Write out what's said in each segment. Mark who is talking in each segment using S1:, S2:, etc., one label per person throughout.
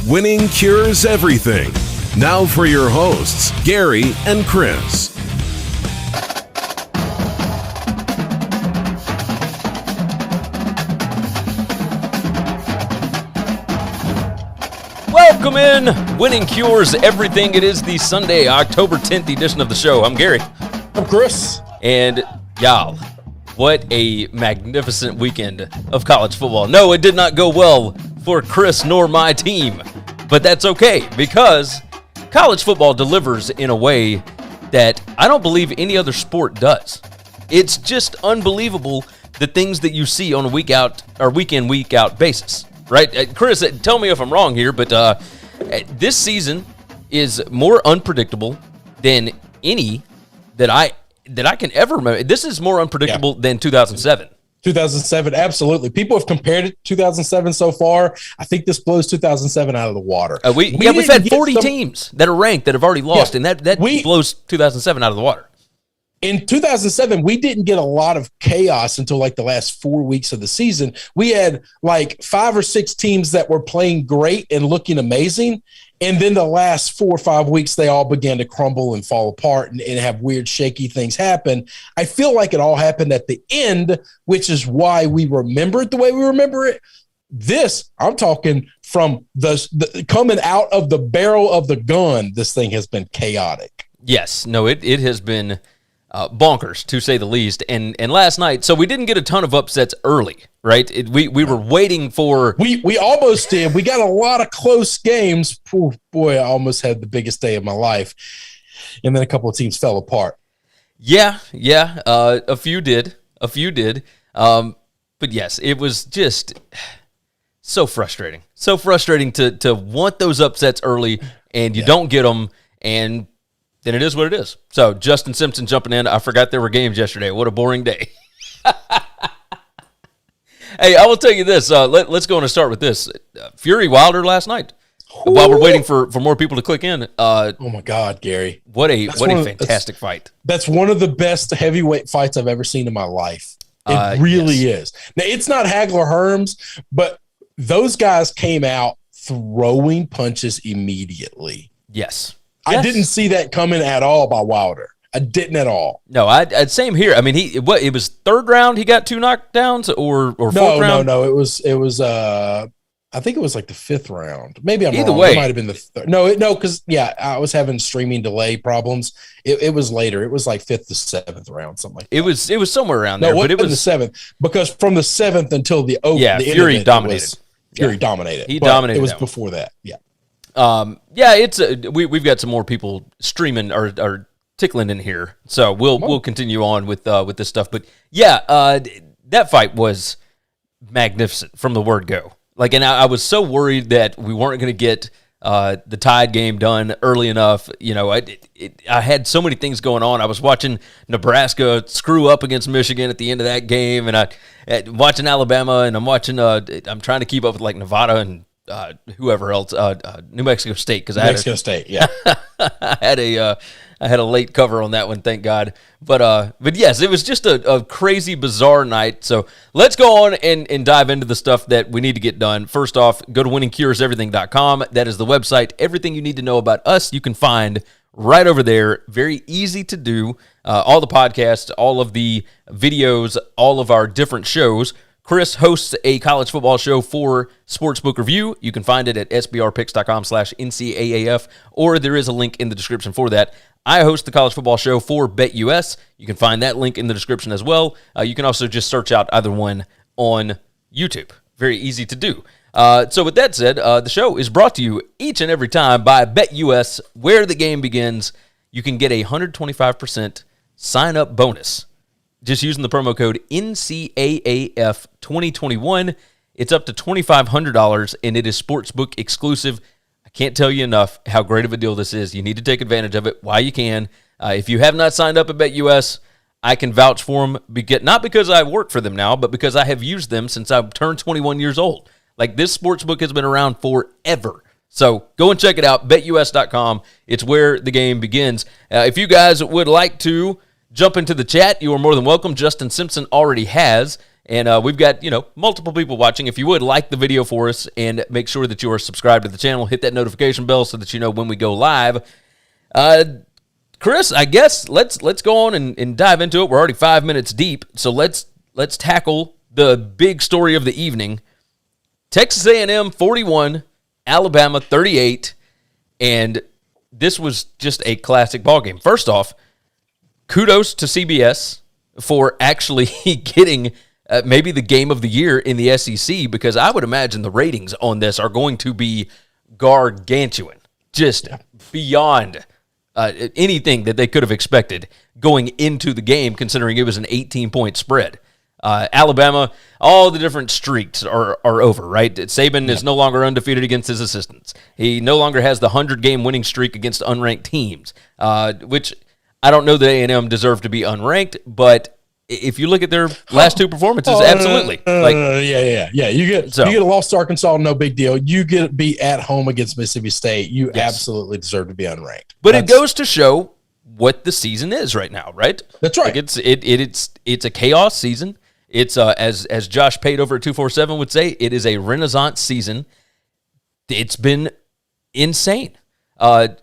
S1: Winning cures everything. Now for your hosts, Gary and Chris.
S2: Welcome in. Winning cures everything. It is the Sunday, October 10th edition of the show. I'm Gary.
S3: I'm Chris.
S2: And y'all, what a magnificent weekend of college football. No, it did not go well for Chris nor my team, but that's okay because college football delivers in a way that I don't believe any other sport does. It's just unbelievable the things that you see on a week in, week out basis, right? Chris, tell me if I'm wrong here, but this season is more unpredictable than any that I can ever remember. This is more unpredictable than 2007.
S3: 2007, absolutely. People have compared it to 2007 so far. I think this blows 2007 out of the water.
S2: We've had 40 teams that are ranked that have already lost, and that blows 2007 out of the water.
S3: In 2007, we didn't get a lot of chaos until like the last 4 weeks of the season. We had like 5 or 6 teams that were playing great and looking amazing. And then the last 4 or 5 weeks, they all began to crumble and fall apart and have weird, shaky things happen. I feel like it all happened at the end, which is why we remember it the way we remember it. This, I'm talking from the coming out of the barrel of the gun, this thing has been chaotic.
S2: Yes. No, it has been bonkers, to say the least. And last night, so we didn't get a ton of upsets early, right? We were waiting for...
S3: We almost did. We got a lot of close games. Ooh, boy, I almost had the biggest day of my life. And then a couple of teams fell apart.
S2: Yeah. A few did. But yes, it was just so frustrating. So frustrating to want those upsets early, and you don't get them, and then it is what it is. So Justin Simpson jumping in. I forgot there were games yesterday. What a boring day. Hey, I will tell you this. Let's go on and start with this. Fury Wilder last night. Ooh. While we're waiting for more people to click in.
S3: Oh my God, Gary!
S2: What a fantastic fight.
S3: That's one of the best heavyweight fights I've ever seen in my life. It really is. Now it's not Hagler Herms, but those guys came out throwing punches immediately.
S2: Yes.
S3: I didn't see that coming at all by Wilder. I didn't at all.
S2: No, same here. I mean, it was third round. He got 2 knockdowns, or fourth round.
S3: No. It was. I think it was like the 5th round. Maybe I'm
S2: Either
S3: wrong.
S2: way,
S3: It might have been the third. No, because I was having streaming delay problems. It was later. It was like 5th to 7th round, something like that.
S2: It was somewhere around there, but it was
S3: the 7th because from the 7th until the open.
S2: Yeah,
S3: the
S2: Fury dominated.
S3: Fury dominated.
S2: He dominated.
S3: It was before that. Yeah.
S2: It's we've got some more people streaming or tickling in here, so we'll continue on with this stuff. But that fight was magnificent from the word go. Like, and I was so worried that we weren't going to get the Tide game done early enough. You know, I had so many things going on. I was watching Nebraska screw up against Michigan at the end of that game, and watching Alabama, and I'm watching. I'm trying to keep up with like Nevada and whoever else, New Mexico State, because I had a late cover on that one, thank God. But yes, it was just a crazy, bizarre night. So let's go on and dive into the stuff that we need to get done. First off, go to winningcureseverything.com. That is the website. Everything you need to know about us, you can find right over there. Very easy to do. All the podcasts, all of the videos, all of our different shows. Chris hosts a college football show for Sportsbook Review. You can find it at sbrpicks.com/NCAAF, or there is a link in the description for that. I host the college football show for BetUS. You can find that link in the description as well. You can also just search out either one on YouTube. Very easy to do. So with that said, the show is brought to you each and every time by BetUS, where the game begins. You can get a 125% sign-up bonus just using the promo code NCAAF 2021. It's up to $2,500, and it is Sportsbook exclusive. I can't tell you enough how great of a deal this is. You need to take advantage of it while you can. If you have not signed up at BetUS, I can vouch for them, not because I work for them now, but because I have used them since I turned 21 years old. Like, this sportsbook has been around forever. So go and check it out, betus.com. It's where the game begins. If you guys would like to jump into the chat, you are more than welcome. Justin Simpson already has. And we've got, multiple people watching. If you would, like the video for us and make sure that you are subscribed to the channel. Hit that notification bell so that you know when we go live. Chris, I guess let's go on and dive into it. We're already 5 minutes deep, so let's tackle the big story of the evening. Texas A&M 41, Alabama 38, and this was just a classic ballgame. First off, kudos to CBS for actually getting maybe the game of the year in the SEC, because I would imagine the ratings on this are going to be gargantuan, just beyond anything that they could have expected going into the game, considering it was an 18-point spread. Alabama, all the different streaks are over, right? Saban is no longer undefeated against his assistants. He no longer has the 100-game winning streak against unranked teams, which I don't know that A&M deserve to be unranked, but if you look at their last two performances, absolutely.
S3: Yeah. You get a loss to Arkansas, no big deal. You get to be at home against Mississippi State, you absolutely deserve to be unranked.
S2: But it goes to show what the season is right now, right?
S3: That's right.
S2: Like it's a chaos season. It's as Josh Pate over at 247 would say, it is a renaissance season. It's been insane. Paul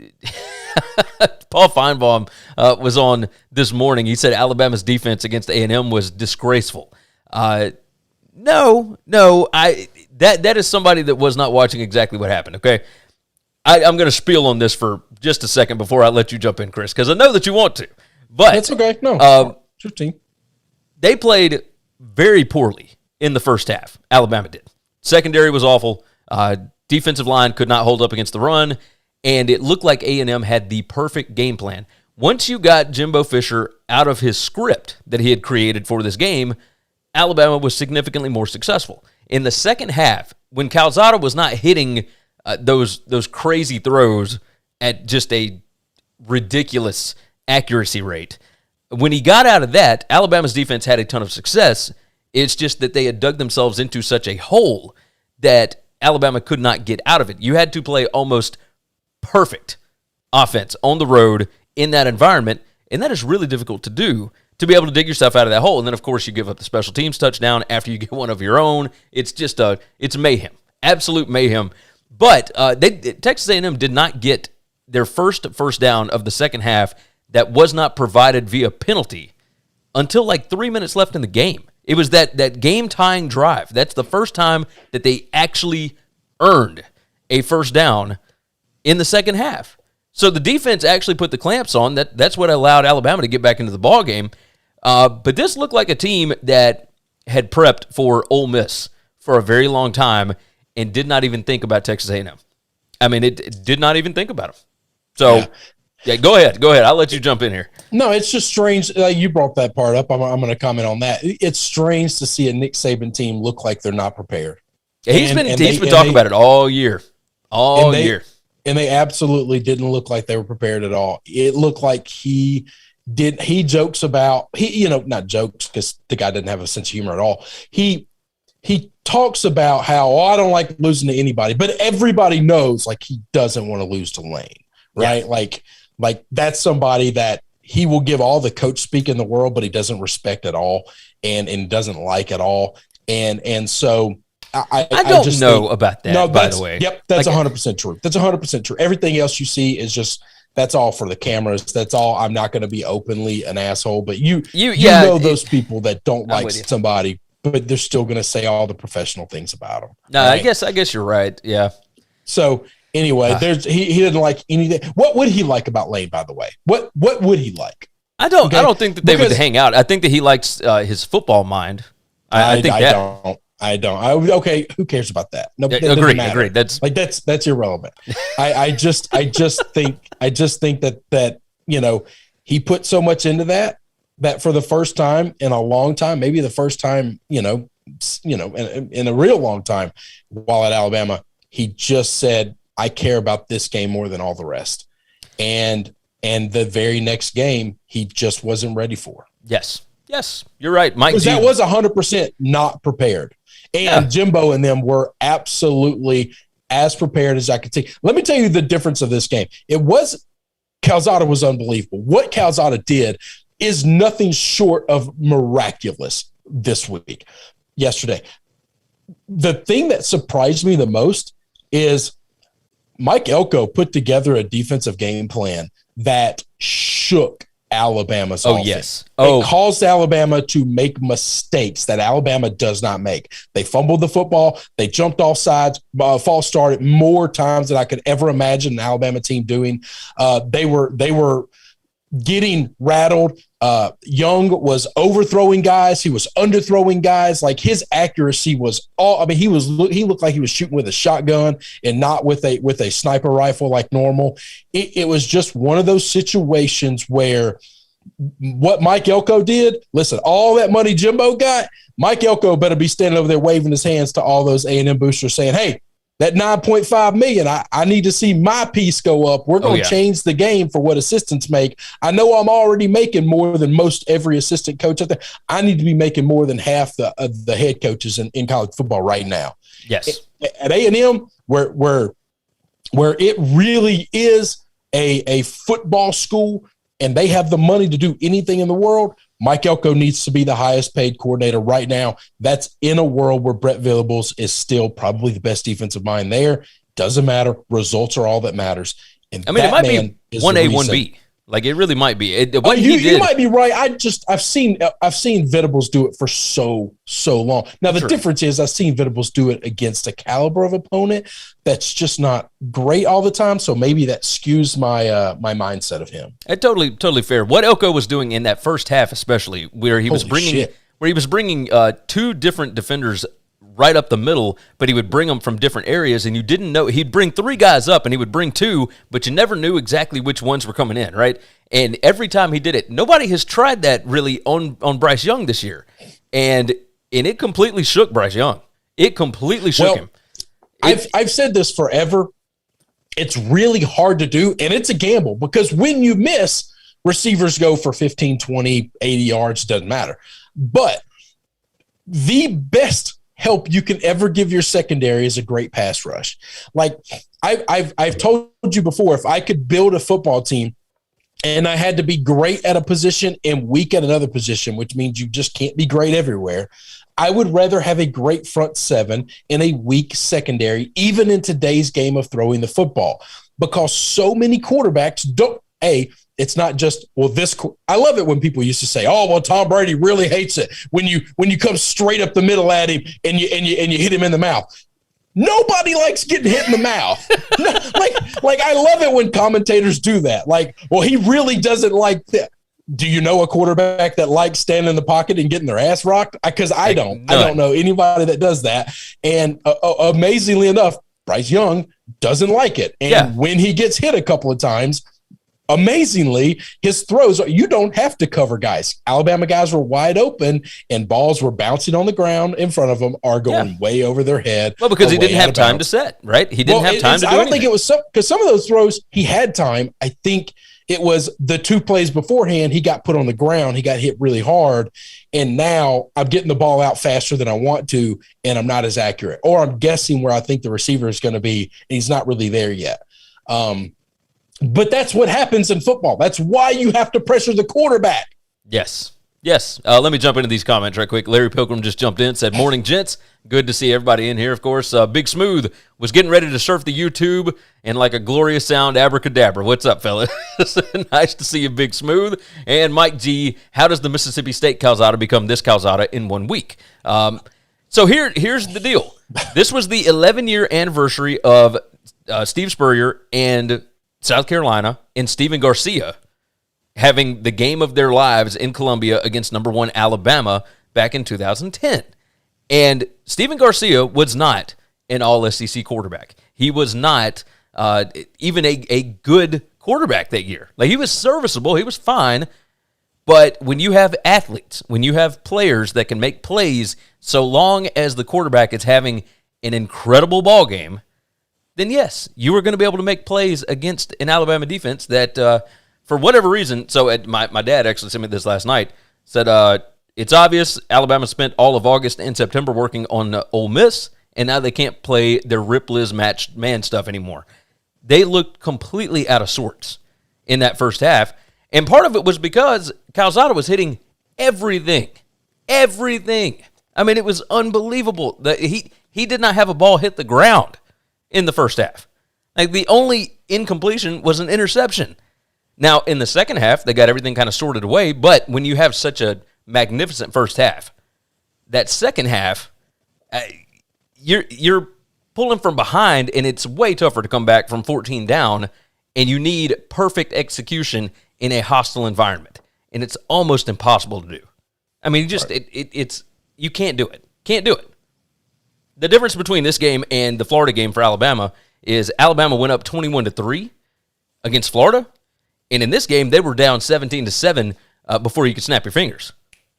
S2: Feinbaum was on this morning. He said Alabama's defense against A&M was disgraceful. No, that is somebody that was not watching exactly what happened, okay? I'm going to spiel on this for just a second before I let you jump in, Chris, because I know that you want to. But
S3: that's okay. No, it's your team.
S2: They played very poorly in the first half. Alabama did. Secondary was awful. Defensive line could not hold up against the run. And it looked like A&M had the perfect game plan. Once you got Jimbo Fisher out of his script that he had created for this game, Alabama was significantly more successful. In the second half, when Calzada was not hitting those crazy throws at just a ridiculous accuracy rate, when he got out of that, Alabama's defense had a ton of success. It's just that they had dug themselves into such a hole that Alabama could not get out of it. You had to play almost perfect offense on the road in that environment, and that is really difficult to do, to be able to dig yourself out of that hole. And then, of course, you give up the special teams touchdown after you get one of your own. It's just it's mayhem, absolute mayhem. But Texas A&M did not get their first down of the second half that was not provided via penalty until like 3 minutes left in the game. It was that game-tying drive. That's the first time that they actually earned a first down in the second half. So the defense actually put the clamps on. That's what allowed Alabama to get back into the ballgame. But this looked like a team that had prepped for Ole Miss for a very long time and did not even think about Texas A&M. I mean, it did not even think about them. So, yeah, go ahead. I'll let you jump in here.
S3: No, it's just strange. You brought that part up. I'm going to comment on that. It's strange to see a Nick Saban team look like they're not prepared.
S2: Yeah, he's been talking about it all year. All year.
S3: And they absolutely didn't look like they were prepared at all. It looked like he jokes about, not jokes because the guy doesn't have a sense of humor at all. He talks about how, I don't like losing to anybody, but everybody knows like he doesn't want to lose to Lane, right? Yeah. Like that's somebody that he will give all the coach speak in the world, but he doesn't respect at all and doesn't like at all. And so I
S2: don't just know about that, by the way.
S3: Yep, that's 100% true. That's 100% true. Everything else you see is just, that's all for the cameras. That's all. I'm not going to be openly an asshole, but you know those people that don't like somebody, but they're still going to say all the professional things about them.
S2: No, right? I guess you're right. Yeah.
S3: So anyway, he didn't like anything. What would he like about Lane, by the way? What would he like?
S2: I don't think that they would hang out. I think that he likes his football mind. I don't. Okay, who cares about that? No, agree.
S3: That's irrelevant. I just think that he put so much into that for the first time in a long time, maybe the first time in a real long time while at Alabama, he just said, I care about this game more than all the rest. And the very next game, he just wasn't ready for.
S2: Yes, you're right, Mike.
S3: Because that was 100% not prepared. And Jimbo and them were absolutely as prepared as I could see. Let me tell you the difference of this game. Calzada was unbelievable. What Calzada did is nothing short of miraculous. yesterday. The thing that surprised me the most is Mike Elko put together a defensive game plan that shook Alabama's offense.
S2: Yes.
S3: It caused Alabama to make mistakes that Alabama does not make. They fumbled the football. They jumped off sides, false started more times than I could ever imagine an Alabama team doing. They were getting rattled. Young was overthrowing guys. He was underthrowing guys. Like, his accuracy was he looked like he was shooting with a shotgun and not with a sniper rifle like normal. It was just one of those situations where what Mike Elko did, listen, all that money Jimbo got, Mike Elko better be standing over there waving his hands to all those A&M boosters saying, hey, that $9.5 million, I need to see my piece go up. We're going to change the game for what assistants make. I know I'm already making more than most every assistant coach out there. I need to be making more than half the head coaches in college football right now.
S2: Yes.
S3: At A&M, where it really is a football school and they have the money to do anything in the world, Mike Elko needs to be the highest paid coordinator right now. That's in a world where Brett Venables is still probably the best defensive mind there. Doesn't matter. Results are all that matters. And
S2: I mean, it might be 1A, 1B. Like, it really might be. You
S3: might be right. I've seen Venables do it for so long. Now, the difference is I've seen Venables do it against a caliber of opponent that's just not great all the time. So maybe that skews my my mindset of him.
S2: Totally fair. What Elko was doing in that first half, especially where he was bringing two different defenders right up the middle, but he would bring them from different areas, and you didn't know. He'd bring three guys up, and he would bring two, but you never knew exactly which ones were coming in, right? And every time he did it, nobody has tried that really on Bryce Young this year, and it completely shook Bryce Young. It completely shook him.
S3: I've said this forever. It's really hard to do, and it's a gamble, because when you miss, receivers go for 15, 20, 80 yards, doesn't matter. But the best help you can ever give your secondary is a great pass rush. Like, I've told you before, if I could build a football team and I had to be great at a position and weak at another position, which means you just can't be great everywhere, I would rather have a great front seven and a weak secondary, even in today's game of throwing the football, because so many quarterbacks don't. It's not just, I love it when people used to say, oh, well, Tom Brady really hates it when you come straight up the middle at him and you hit him in the mouth. Nobody likes getting hit in the mouth. like I love it when commentators do that. Like, well, he really doesn't like that. Do you know a quarterback that likes standing in the pocket and getting their ass rocked? Because I don't. I don't know anybody that does that. And amazingly enough, Bryce Young doesn't like it. And when he gets hit a couple of times, amazingly, his throws, you don't have to cover guys. Alabama guys were wide open and balls were bouncing on the ground in front of them, are going way over their head.
S2: Well, because he didn't have time to set, right? He didn't have time to do anything.
S3: I don't think it was because some of those throws he had time. I think it was the two plays beforehand, he got put on the ground. He got hit really hard. And now I'm getting the ball out faster than I want to, and I'm not as accurate. Or I'm guessing where I think the receiver is going to be, and he's not really there yet. But that's what happens in football. That's why you have to pressure the quarterback.
S2: Yes. Let me jump into these comments right quick. Larry Pilgrim just jumped in, said, morning, gents. Good to see everybody in here, of course. Big Smooth was getting ready to surf the YouTube, and like a glorious sound, abracadabra. What's up, fella? Nice to see you, Big Smooth. And Mike G, how does the Mississippi State Calzada become this Calzada in 1 week? So here's the deal. This was the 11-year anniversary of Steve Spurrier and South Carolina and Stephen Garcia having the game of their lives in Columbia against number 1 Alabama back in 2010. And Stephen Garcia was not an all-SEC quarterback. He was not even a good quarterback that year. Like, he was serviceable. He was fine. But when you have athletes, when you have players that can make plays, so long as the quarterback is having an incredible ball game, then yes, you were going to be able to make plays against an Alabama defense that, for whatever reason, my dad actually sent me this last night, said it's obvious Alabama spent all of August and September working on Ole Miss, and now they can't play their Rip Liz matched man stuff anymore. They looked completely out of sorts in that first half, and part of it was because Calzada was hitting everything everything. I mean, it was unbelievable. He did not have a ball hit the ground in the first half. Like, the only incompletion was an interception. Now, in the second half, they got everything kind of sorted away, but when you have such a magnificent first half, that second half, you're pulling from behind, and it's way tougher to come back from 14 down, and you need perfect execution in a hostile environment, and it's almost impossible to do. I mean, it's you can't do it. Can't do it. The difference between this game and the Florida game for Alabama is Alabama went up 21-3 against Florida, and in this game they were down 17-7 before you could snap your fingers.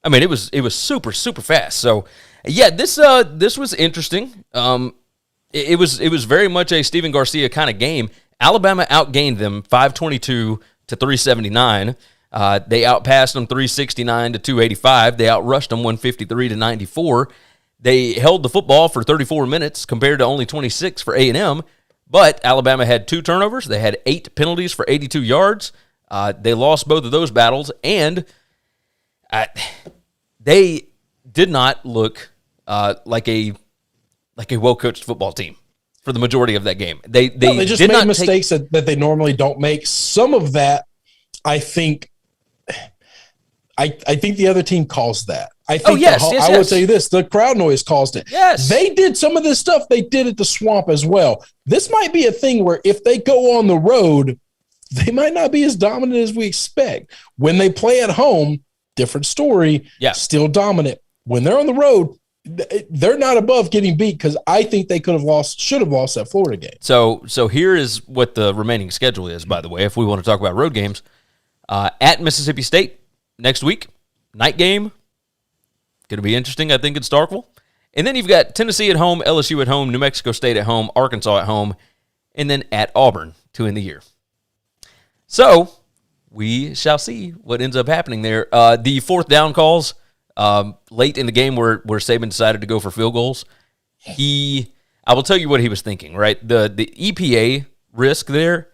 S2: I mean, it was super fast. So yeah, this was interesting. It was very much a Steven Garcia kind of game. Alabama outgained them 522 to 379. They outpassed them 369 to 285. They outrushed them 153 to 94. They held the football for 34 minutes compared to only 26 for A&M. But Alabama had 2 turnovers. They had 8 penalties for 82 yards. They lost both of those battles, and they did not look like a well-coached football team for the majority of that game. They
S3: just made mistakes that they normally don't make. Some of that, I think the other team caused that. I will tell you this, the crowd noise caused it.
S2: Yes.
S3: They did some of this stuff they did at the Swamp as well. This might be a thing where if they go on the road, they might not be as dominant as we expect. When they play at home, different story, still dominant. When they're on the road, they're not above getting beat, because I think they should have lost that Florida game.
S2: So here is what the remaining schedule is, by the way, if we want to talk about road games. At Mississippi State next week, night game. Going to be interesting, I think, in Starkville. And then you've got Tennessee at home, LSU at home, New Mexico State at home, Arkansas at home, and then at Auburn to end the year. So we shall see what ends up happening there. The fourth down calls late in the game where Saban decided to go for field goals. I will tell you what he was thinking, right? The EPA risk there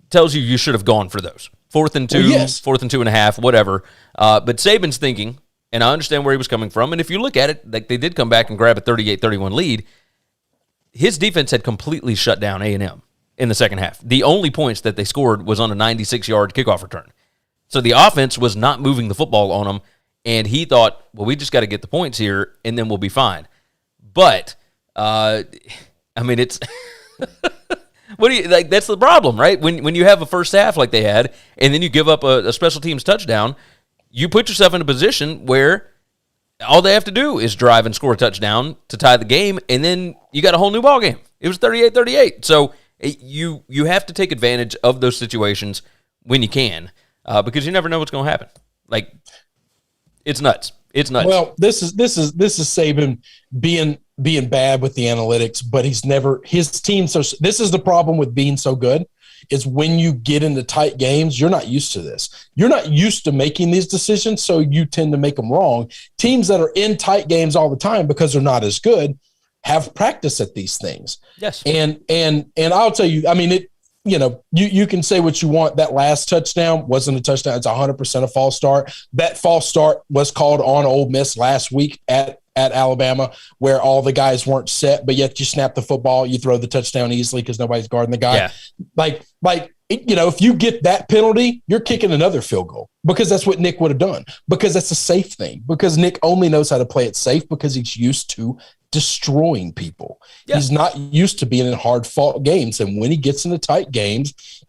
S2: tells you should have gone for those. 4th and 2, 4th and 2.5, whatever. But Saban's thinking, and I understand where he was coming from, and if you look at it, like, they did come back and grab a 38-31 lead. His defense had completely shut down A&M in the second half. The only points that they scored was on a 96-yard kickoff return. So the offense was not moving the football on them, and he thought, well, we just got to get the points here, and then we'll be fine. But, I mean, it's what do you like? That's the problem, right? When you have a first half like they had, and then you give up a special teams touchdown, you put yourself in a position where all they have to do is drive and score a touchdown to tie the game, and then you got a whole new ball game. It was 38-38. So you have to take advantage of those situations when you can, because you never know what's going to happen. Like, it's nuts. It's nuts.
S3: Well, this is Saban being bad with the analytics, but his team. So this is the problem with being so good, is when you get into tight games, you're not used to this. You're not used to making these decisions, so you tend to make them wrong. Teams that are in tight games all the time because they're not as good have practice at these things.
S2: Yes.
S3: And I'll tell you, I mean, you can say what you want. That last touchdown wasn't a touchdown. It's 100% a false start. That false start was called on Ole Miss last week at Alabama, where all the guys weren't set, but yet you snap the football, you throw the touchdown easily because nobody's guarding the guy.
S2: Yeah.
S3: Like, if you get that penalty, you're kicking another field goal, because that's what Nick would have done, because that's a safe thing, because Nick only knows how to play it safe because he's used to destroying people. Yeah. He's not used to being in hard-fought games, and when he gets into tight games,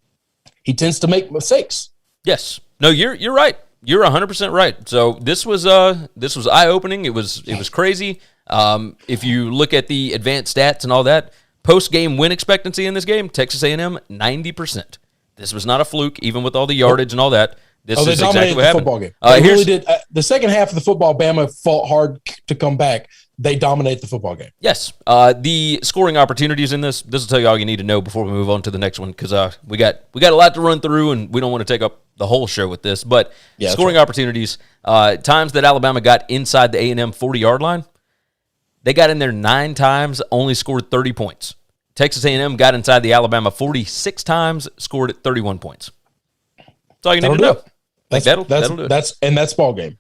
S3: he tends to make mistakes.
S2: Yes. No, you're right. You're 100% right. So this was eye-opening. It was crazy. If you look at the advanced stats and all that, post-game win expectancy in this game, Texas A&M 90%. This was not a fluke, even with all the yardage and all that. This is exactly what happened.
S3: Football game. They really did. The second half of the football, Bama fought hard to come back. They dominate the football game.
S2: Yes. The scoring opportunities in this will tell you all you need to know before we move on to the next one, because we got a lot to run through, and we don't want to take up the whole show with this. But scoring opportunities, times that Alabama got inside the A&M 40-yard line, they got in there 9 times, only scored 30 points. Texas A&M got inside the Alabama 46 times, scored 31 points. That's all you need to know.
S3: That'll do it. That's ball game.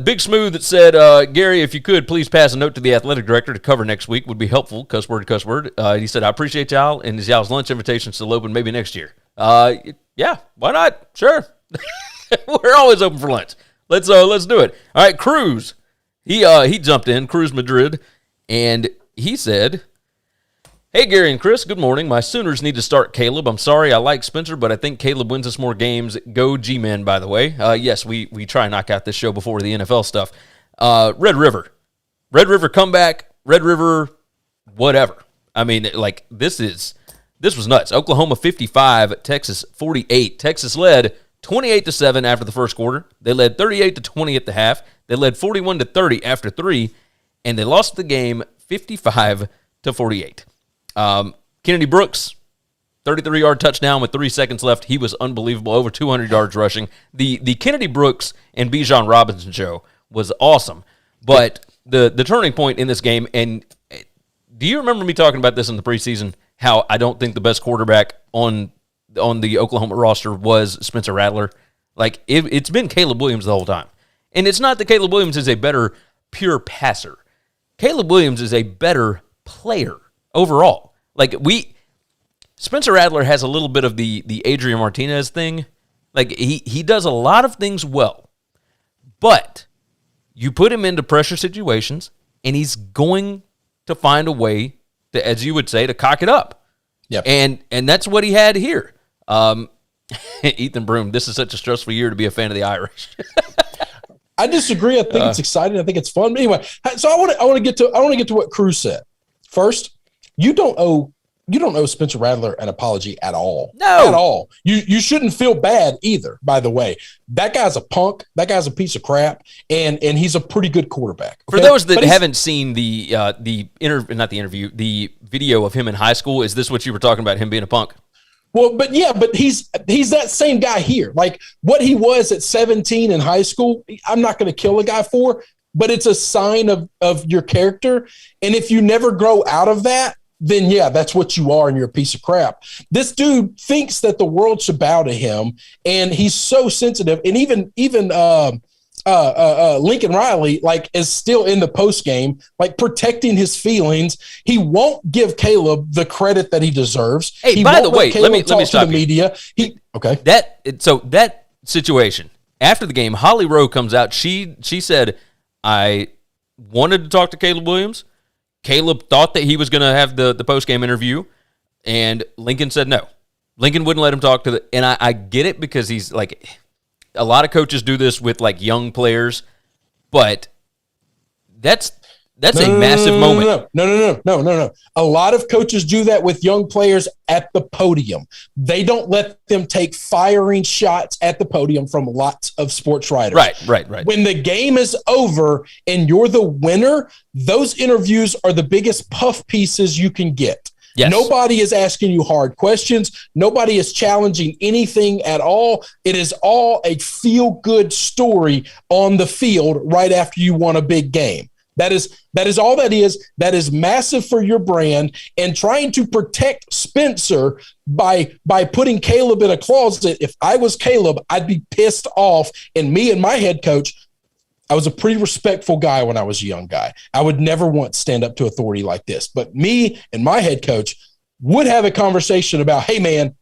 S2: Big Smooth that said, Gary, if you could, please pass a note to the athletic director to cover next week would be helpful. Cuss word, cuss word. He said, I appreciate y'all, and is y'all's lunch invitation still open maybe next year? Yeah, why not? Sure. We're always open for lunch. Let's do it. All right, Cruz. He jumped in, Cruz Madrid, and he said, hey, Gary and Chris, good morning. My Sooners need to start Caleb. I'm sorry, I like Spencer, but I think Caleb wins us more games. Go G-Men, by the way. Yes, we try and knock out this show before the NFL stuff. Red River. Red River comeback. Red River whatever. I mean, like, this was nuts. Oklahoma 55, Texas 48. Texas led 28-7 after the first quarter. They led 38-20 at the half. They led 41-30 after 3, and they lost the game 55-48. Kennedy Brooks, 33-yard touchdown with 3 seconds left. He was unbelievable, over 200 yards rushing. The Kennedy Brooks and Bijan Robinson show was awesome. But the turning point in this game, and do you remember me talking about this in the preseason, how I don't think the best quarterback on the Oklahoma roster was Spencer Rattler? Like, it's been Caleb Williams the whole time. And it's not that Caleb Williams is a better pure passer. Caleb Williams is a better player overall. Like, Spencer Rattler has a little bit of the Adrian Martinez thing. Like, he does a lot of things well. But you put him into pressure situations, and he's going to find a way to, as you would say, to cock it up. Yep. And that's what he had here. Ethan Broom, this is such a stressful year to be a fan of the Irish.
S3: I disagree. I think it's exciting. I think it's fun. But anyway, so I want to get to what Cruz said. First, you don't owe Spencer Rattler an apology at all.
S2: No.
S3: At all. You shouldn't feel bad either, by the way. That guy's a punk. That guy's a piece of crap, and he's a pretty good quarterback. Okay?
S2: For those that haven't seen the video of him in high school, is this what you were talking about, him being a punk?
S3: Well, but he's that same guy here. Like, what he was at 17 in high school, I'm not going to kill a guy for, but it's a sign of your character. And if you never grow out of that, then yeah, that's what you are, and you're a piece of crap. This dude thinks that the world should bow to him, and he's so sensitive. And even Lincoln Riley, like, is still in the post game, like, protecting his feelings. He won't give Caleb the credit that he deserves.
S2: Hey, by the way, let me stop
S3: the media. Okay.
S2: That situation after the game, Holly Rowe comes out. She said, I wanted to talk to Caleb Williams. Caleb thought that he was going to have the post-game interview, and Lincoln said no. Lincoln wouldn't let him talk to and I get it, because he's like, a lot of coaches do this with, like, young players, but that's a massive moment.
S3: No. A lot of coaches do that with young players at the podium. They don't let them take firing shots at the podium from lots of sports writers.
S2: Right.
S3: When the game is over and you're the winner, those interviews are the biggest puff pieces you can get. Yes. Nobody is asking you hard questions. Nobody is challenging anything at all. It is all a feel-good story on the field right after you won a big game. That is all that is. That is massive for your brand, and trying to protect Spencer by putting Caleb in a closet. If I was Caleb, I'd be pissed off. And me and my head coach, I was a pretty respectful guy when I was a young guy. I would never once stand up to authority like this. But me and my head coach would have a conversation about, hey, man,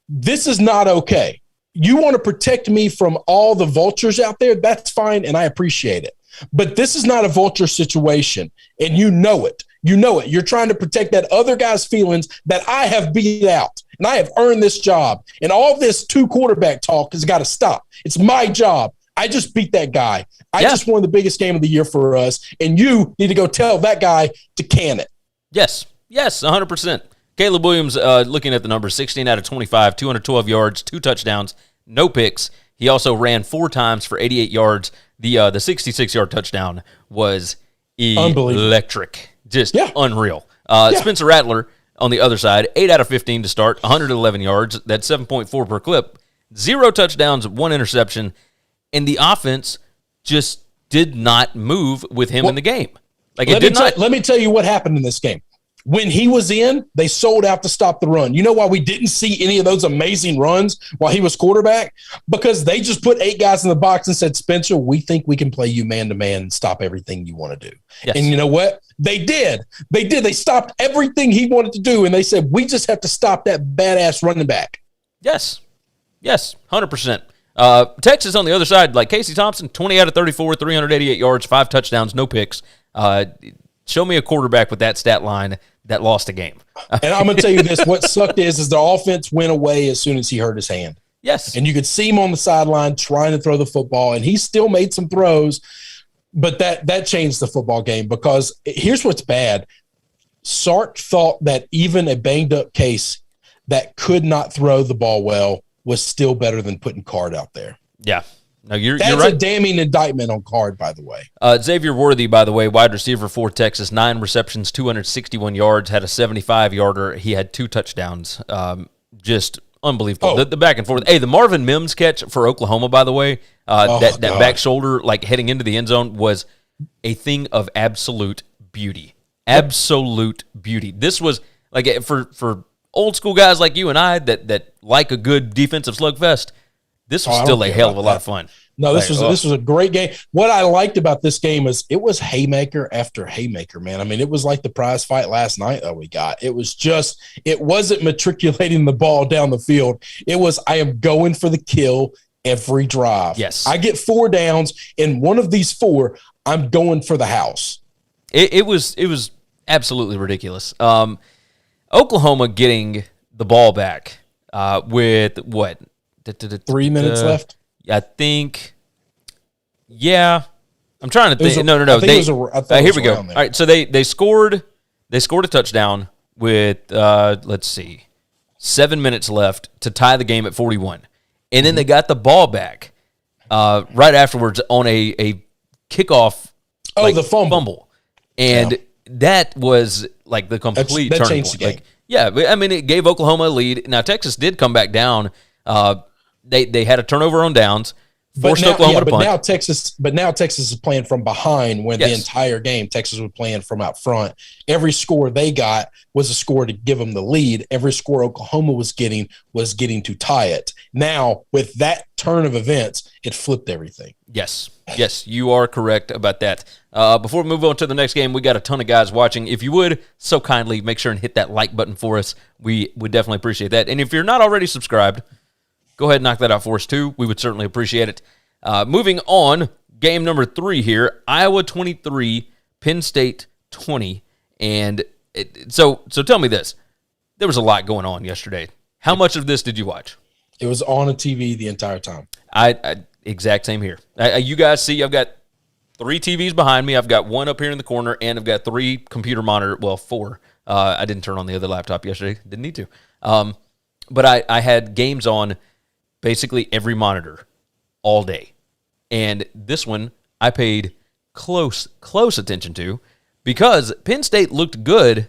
S3: this is not okay. You want to protect me from all the vultures out there? That's fine, and I appreciate it. But this is not a vulture situation, and you know it. You know it. You're trying to protect that other guy's feelings that I have beat out, and I have earned this job. And all this two-quarterback talk has got to stop. It's my job. I just beat that guy. I just won the biggest game of the year for us, and you need to go tell that guy to can it.
S2: Yes, 100%. Caleb Williams, looking at the numbers, 16 out of 25, 212 yards, 2 touchdowns, no picks. He also ran 4 times for 88 yards. The 66-yard touchdown was electric. Just unreal. Spencer Rattler, on the other side, 8 out of 15 to start, 111 yards. That's 7.4 per clip. 0 touchdowns, 1 interception. And the offense just did not move with him in the game. Like, it did not.
S3: Let me tell you what happened in this game. When he was in, they sold out to stop the run. You know why we didn't see any of those amazing runs while he was quarterback? Because they just put 8 guys in the box and said, Spencer, we think we can play you man-to-man and stop everything you want to do. Yes. And you know what? They did. They stopped everything he wanted to do, and they said, we just have to stop that badass running back.
S2: Yes, 100%. Texas on the other side, like Casey Thompson, 20 out of 34, 388 yards, 5 touchdowns, no picks. Show me a quarterback with that stat line that lost a game.
S3: And I'm going to tell you this, what sucked is the offense went away as soon as he hurt his hand.
S2: Yes.
S3: And you could see him on the sideline trying to throw the football, and he still made some throws, but that changed the football game because here's what's bad. Sark thought that even a banged-up Case that could not throw the ball well was still better than putting Card out there.
S2: Yeah. No, you're
S3: That's
S2: right.
S3: a damning indictment on Card, by the way.
S2: Xavier Worthy, by the way, wide receiver for Texas, 9 receptions, 261 yards, had a 75-yarder. He had 2 touchdowns. Just unbelievable. The back and forth. Hey, the Marvin Mims catch for Oklahoma, by the way, that back shoulder, like heading into the end zone, was a thing of absolute beauty. Absolute beauty. This was, like, for old school guys like you and I that like a good defensive slugfest, this was still a hell of a lot of fun.
S3: No, this was a great game. What I liked about this game is it was haymaker after haymaker, man. I mean, it was like the prize fight last night that we got. It wasn't matriculating the ball down the field. It was, I am going for the kill every drive.
S2: Yes.
S3: I get 4 downs, and one of these 4, I'm going for the house.
S2: It was absolutely ridiculous. Oklahoma getting the ball back with what?
S3: 3 minutes left?
S2: I think, yeah. I'm trying to think. No. Here we go. All right, so they scored a touchdown with, let's see, 7 minutes left to tie the game at 41. And then they got the ball back right afterwards on a kickoff
S3: the fumble.
S2: And that was like the complete
S3: that
S2: turning
S3: changed
S2: point.
S3: the game.
S2: Like, yeah, I mean, it gave Oklahoma a lead. Now, Texas did come back down. They had a turnover on downs, forced Oklahoma to punt.
S3: Now Texas is playing from behind when the entire game Texas was playing from out front. Every score they got was a score to give them the lead. Every score Oklahoma was getting to tie it. Now, with that turn of events, it flipped everything.
S2: Yes, you are correct about that. Before we move on to the next game, we got a ton of guys watching. If you would, so kindly make sure and hit that like button for us. We would definitely appreciate that. And if you're not already subscribed, go ahead and knock that out for us too. We would certainly appreciate it. Moving on, game number 3 here, Iowa 23, Penn State 20. And so tell me this. There was a lot going on yesterday. How much of this did you watch?
S3: It was on a TV the entire time.
S2: I exact same here. You guys see, I've got 3 TVs behind me. I've got 1 up here in the corner, and I've got 3 computer monitor. Well, 4. I didn't turn on the other laptop yesterday. Didn't need to. But I had games on basically every monitor all day. And this one I paid close attention to because Penn State looked good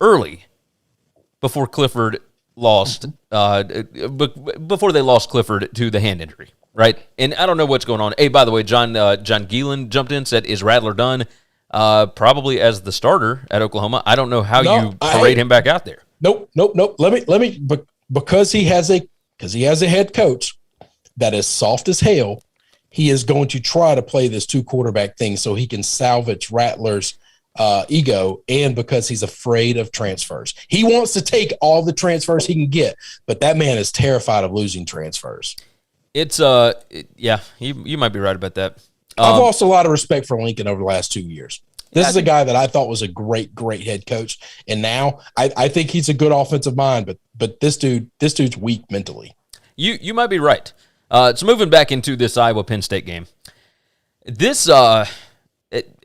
S2: early before Clifford lost before they lost Clifford to the hand injury, right? And I don't know what's going on. Hey, by the way, John Geelan jumped in, said, is Rattler done? Probably as the starter at Oklahoma. I don't know how you parade him back out there.
S3: Nope. Let me because he has a head coach that is soft as hell. He is going to try to play this 2 quarterback thing so he can salvage Rattler's ego, and because he's afraid of transfers. He wants to take all the transfers he can get, but that man is terrified of losing transfers.
S2: It's you might be right about that.
S3: I've lost a lot of respect for Lincoln over the last 2 years. This is a guy that I thought was a great head coach, and now I think he's a good offensive mind, but this dude's weak mentally.
S2: You might be right. So moving back into this Iowa-Penn State game, this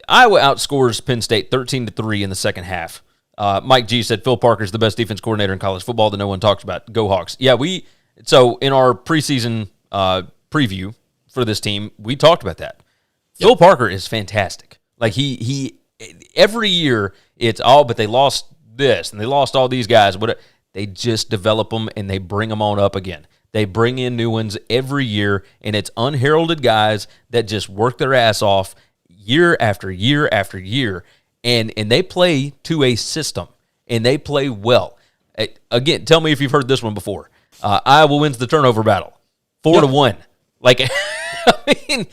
S2: Iowa outscores Penn State 13-3 in the second half. Mike G said Phil Parker's the best defense coordinator in college football that no one talks about. Go Hawks! Yeah, so in our preseason preview for this team, we talked about that. Yep. Phil Parker is fantastic. Like he every year it's but they lost this and they lost all these guys. But they just develop them and they bring them on up again. They bring in new ones every year, and it's unheralded guys that just work their ass off year after year after year, and they play to a system. and they play well. Again, tell me if you've heard this one before. Iowa wins the turnover battle, 4-1. Like, I mean,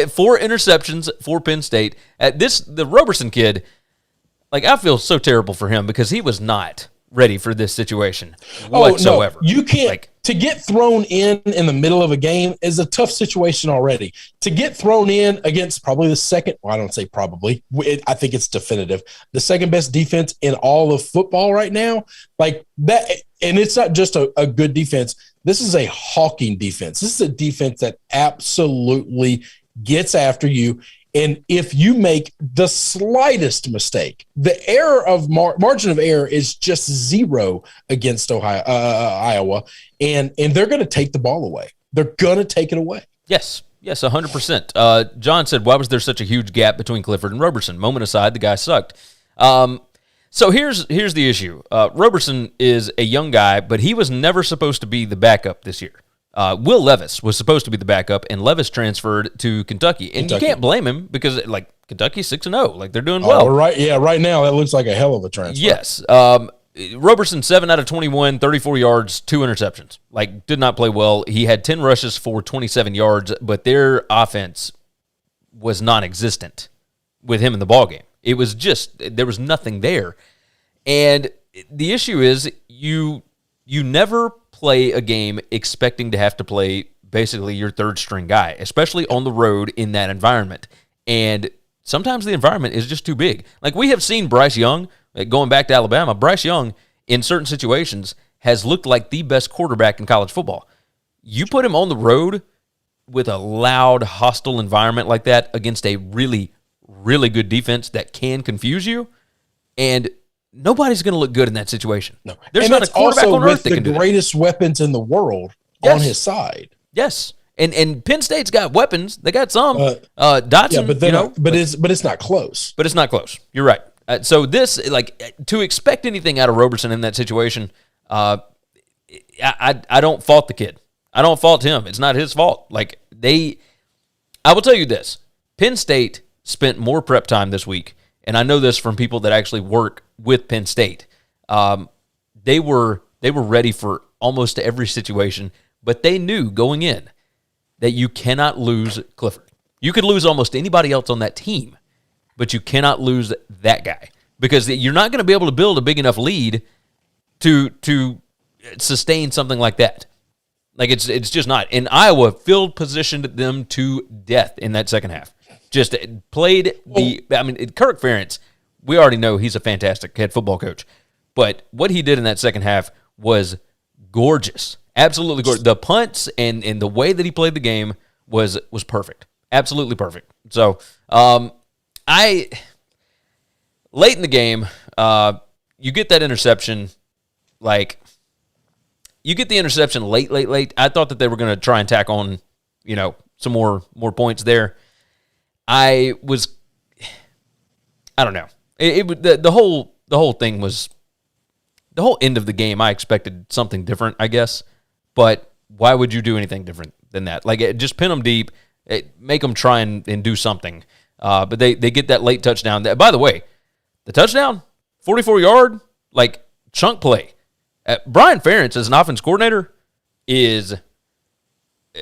S2: 4 interceptions for Penn State. The Roberson kid, like, I feel so terrible for him because he was not ready for this situation whatsoever.
S3: No, you can't. To get thrown in the middle of a game is a tough situation already. To get thrown in against probably the second, well, I don't say probably, I think it's definitive, the second best defense in all of football right now, like that, and it's not just a good defense. This is a hawking defense. This is a defense that absolutely gets after you. And if you make the slightest mistake, the error of margin of error is just 0 against Iowa, and they're going to take the ball away. They're going to take it away.
S2: Yes, 100%. John said, why was there such a huge gap between Clifford and Roberson? Moment aside, the guy sucked. So here's the issue. Roberson is a young guy, but he was never supposed to be the backup this year. Will Levis was supposed to be the backup, and Levis transferred to Kentucky. And you can't blame him because, like, Kentucky's 6-0. Like, they're doing well.
S3: Right, yeah, right now that looks like a hell of a transfer.
S2: Yes. Roberson, 7 out of 21, 34 yards, 2 interceptions. Like, did not play well. He had 10 rushes for 27 yards, but their offense was non-existent with him in the ballgame. It was just, there was nothing there. And the issue is you never play a game expecting to have to play basically your third string guy, especially on the road in that environment. And sometimes the environment is just too big. Like, we have seen Bryce Young, going back to Alabama, Bryce Young in certain situations has looked like the best quarterback in college football. You put him on the road with a loud, hostile environment like that against a really, really good defense that can confuse you, and nobody's going to look good in that situation.
S3: No,
S2: there's
S3: and
S2: not a quarterback on earth that can do
S3: the greatest weapons in the world on his side.
S2: Yes, and Penn State's got weapons. They got some. Dotson,
S3: yeah, but it's not close.
S2: But it's not close. You're right. So this, like, to expect anything out of Roberson in that situation, I don't fault the kid. I don't fault him. It's not his fault. Like, I will tell you this: Penn State spent more prep time this week, and I know this from people that actually work with Penn State. They were ready for almost every situation, but they knew going in that you cannot lose Clifford. You could lose almost anybody else on that team, but you cannot lose that guy because you're not going to be able to build a big enough lead to sustain something like that. Like, it's just not. And Iowa field positioned them to death in that second half. Just played Kirk Ferentz, we already know he's a fantastic head football coach. But what he did in that second half was gorgeous. Absolutely gorgeous. The punts and the way that he played the game was perfect. Absolutely perfect. So, late in the game, you get that interception, you get the interception late. I thought that they were going to try and tack on, some more points there. I don't know. The whole thing was, the whole end of the game, I expected something different, I guess. But why would you do anything different than that? Like, just pin them deep, make them try and do something. But they get that late touchdown. By the way, the touchdown, 44-yard, chunk play. Brian Ferentz as an offense coordinator is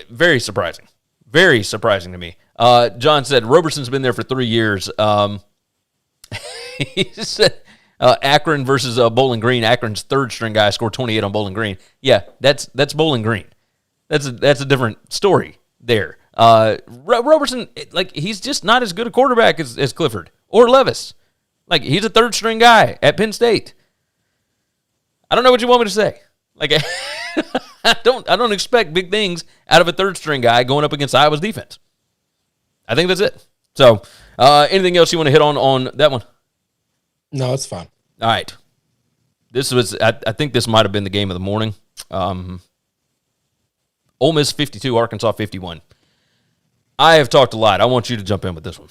S2: very surprising. Very surprising to me. John said, Roberson's been there for 3 years. He said, Akron versus Bowling Green. Akron's third string guy scored 28 on Bowling Green. Yeah, that's Bowling Green. That's a different story there. Roberson, he's just not as good a quarterback as Clifford or Levis. He's a third string guy at Penn State. I don't know what you want me to say. I don't expect big things out of a third string guy going up against Iowa's defense. I think that's it. So, anything else you want to hit on that one?
S3: No, it's fine.
S2: All right. This was, I think this might have been the game of the morning. Ole Miss 52, Arkansas 51. I have talked a lot. I want you to jump in with this one.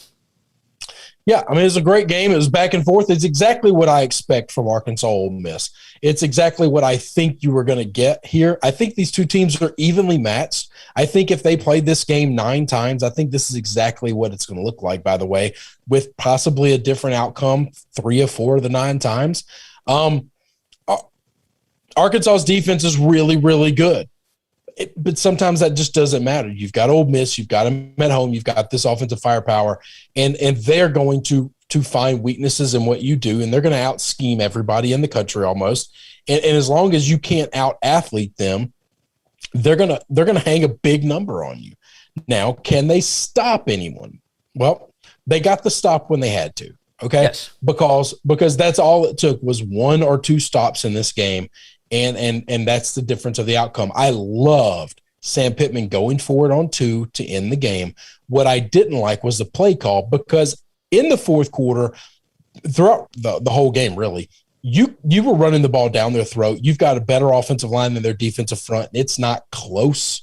S3: Yeah, it was a great game. It was back and forth. It's exactly what I expect from Arkansas Ole Miss. It's exactly what I think you were going to get here. I think these two teams are evenly matched. I think if they played this game 9 times, I think this is exactly what it's going to look like, by the way, with possibly a different outcome 3 or 4 of the 9 times. Arkansas's defense is really, really good. But sometimes that just doesn't matter. You've got Ole Miss, you've got them at home, you've got this offensive firepower, and they're going to find weaknesses in what you do, and they're going to out-scheme everybody in the country almost. And as long as you can't out-athlete them, they're gonna hang a big number on you. Now, can they stop anyone? Well, they got the stop when they had to. Okay,
S2: yes.
S3: because that's all it took was 1 or 2 stops in this game, and that's the difference of the outcome. I loved Sam Pittman going for it on 2 to end the game. What I didn't like was the play call, because in the fourth quarter, throughout the whole game, really, you were running the ball down their throat. You've got a better offensive line than their defensive front. It's not close.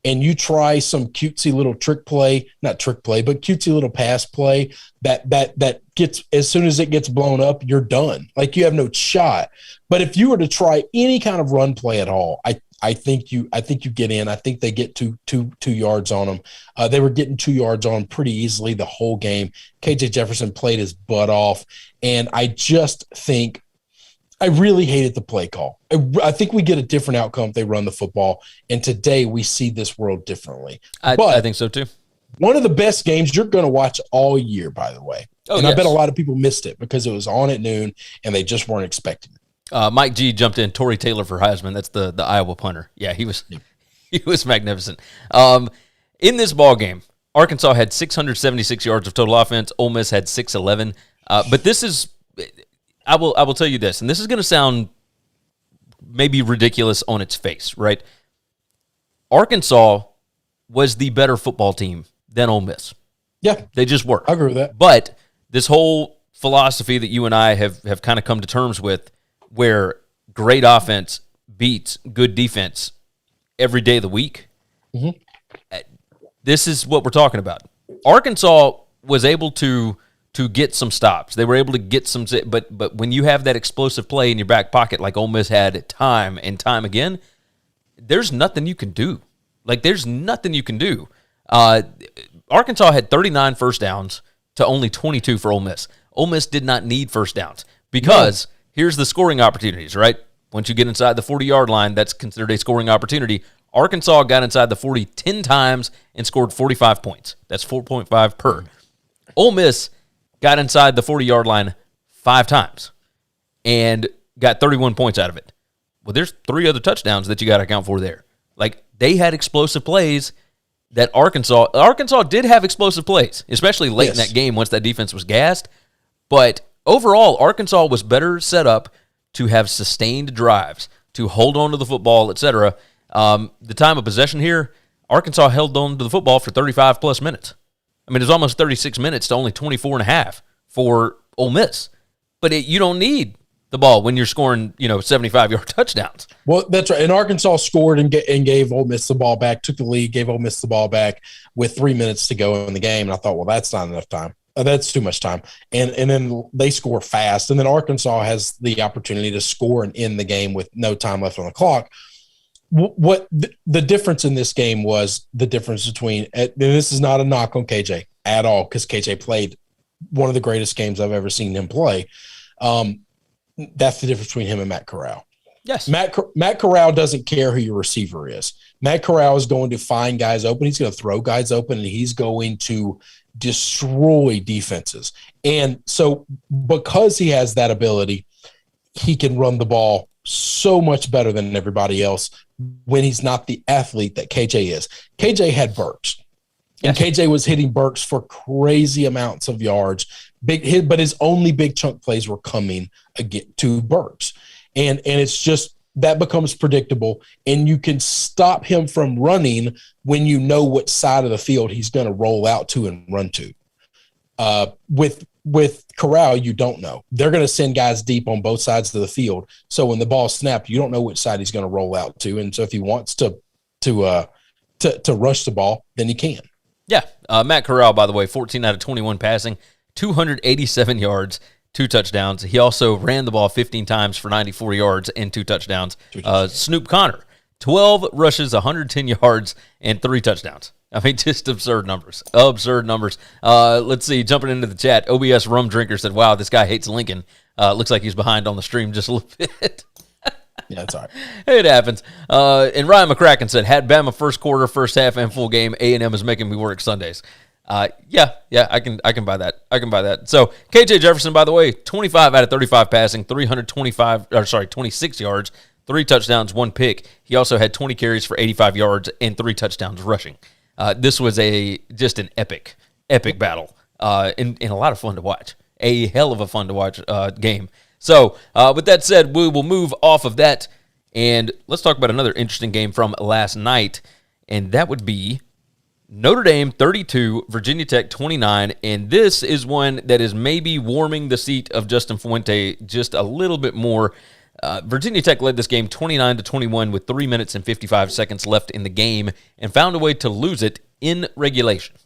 S3: And you try some cutesy little not trick play, but cutesy little pass play that gets, as soon as it gets blown up, you're done. Like, you have no shot. But if you were to try any kind of run play at all, I think you get in. I think they get two yards on them. They were getting 2 yards on them pretty easily the whole game. KJ Jefferson played his butt off, and I just think I really hated the play call. I think we get a different outcome if they run the football, and today we see this world differently.
S2: I think so too.
S3: One of the best games you're going to watch all year, by the way. And yes. I bet a lot of people missed it because it was on at noon and they just weren't expecting it.
S2: Mike G jumped in. Torrey Taylor for Heisman. That's the Iowa punter. Yeah, he was magnificent. In this ball game, Arkansas had 676 yards of total offense. Ole Miss had 611. But this is, I will tell you this, and this is going to sound maybe ridiculous on its face, right? Arkansas was the better football team than Ole Miss.
S3: Yeah,
S2: they just were.
S3: I agree with that.
S2: But this whole philosophy that you and I have kind of come to terms with, where great offense beats good defense every day of the week, this is what we're talking about. Arkansas was able to get some stops. They were able to get some, but when you have that explosive play in your back pocket like Ole Miss had time and time again, there's nothing you can do. Like, there's nothing you can do. Arkansas had 39 first downs to only 22 for Ole Miss. Ole Miss did not need first downs because here's the scoring opportunities, right? Once you get inside the 40-yard line, that's considered a scoring opportunity. Arkansas got inside the 40 10 times and scored 45 points. That's 4.5 per. Ole Miss got inside the 40-yard line 5 times and got 31 points out of it. Well, there's 3 other touchdowns that you got to account for there. Like, they had explosive plays that Arkansas did have explosive plays, especially late in that game once that defense was gassed. But overall, Arkansas was better set up to have sustained drives, to hold on to the football, etc. The time of possession here, Arkansas held on to the football for 35-plus minutes. I mean, it was almost 36 minutes to only 24 and a half for Ole Miss. But you don't need the ball when you're scoring, 75-yard touchdowns.
S3: Well, that's right. And Arkansas scored and gave Ole Miss the ball back, took the lead, gave Ole Miss the ball back with 3 minutes to go in the game. And I thought, well, that's not enough time. That's too much time. And then they score fast. And then Arkansas has the opportunity to score and end the game with no time left on the clock. What the difference in this game was the difference between – and this is not a knock on KJ at all, because KJ played one of the greatest games I've ever seen him play. That's the difference between him and Matt Corral.
S2: Yes.
S3: Matt Corral doesn't care who your receiver is. Matt Corral is going to find guys open. He's going to throw guys open, and he's going to destroy defenses. And so because he has that ability, he can run the ball so much better than everybody else when he's not the athlete that KJ is. KJ had Burks. And KJ was hitting Burks for crazy amounts of yards, but his only big chunk plays were coming again to Burks. And it's just that becomes predictable, and you can stop him from running when you know what side of the field he's going to roll out to and run to. With Corral, you don't know. They're going to send guys deep on both sides of the field. So when the ball snapped, you don't know which side he's going to roll out to. And so if he wants to rush the ball, then he can.
S2: Yeah. Matt Corral, by the way, 14 out of 21 passing, 287 yards, 2 touchdowns. He also ran the ball 15 times for 94 yards and 2 touchdowns. Snoop Connor, 12 rushes, 110 yards, and 3 touchdowns. I mean, just absurd numbers. Let's see. Jumping into the chat, OBS Rum Drinker said, wow, this guy hates Lincoln. Looks like he's behind on the stream just a little bit.
S3: Yeah, it's all right.
S2: It happens. And Ryan McCracken said, had Bama first quarter, first half, and full game, A&M is making me work Sundays. Yeah, I can buy that. I can buy that. So KJ Jefferson, by the way, 25 out of 35 passing, 26 yards, 3 touchdowns, 1 pick. He also had 20 carries for 85 yards and 3 touchdowns rushing. This was just an epic battle, and a lot of fun to watch. A hell of a fun to watch game. So with that said, we will move off of that, and let's talk about another interesting game from last night, and that would be Notre Dame 32, Virginia Tech 29, and this is one that is maybe warming the seat of Justin Fuente just a little bit more. Virginia Tech led this game 29-21 with 3 minutes and 55 seconds left in the game and found a way to lose it in regulation.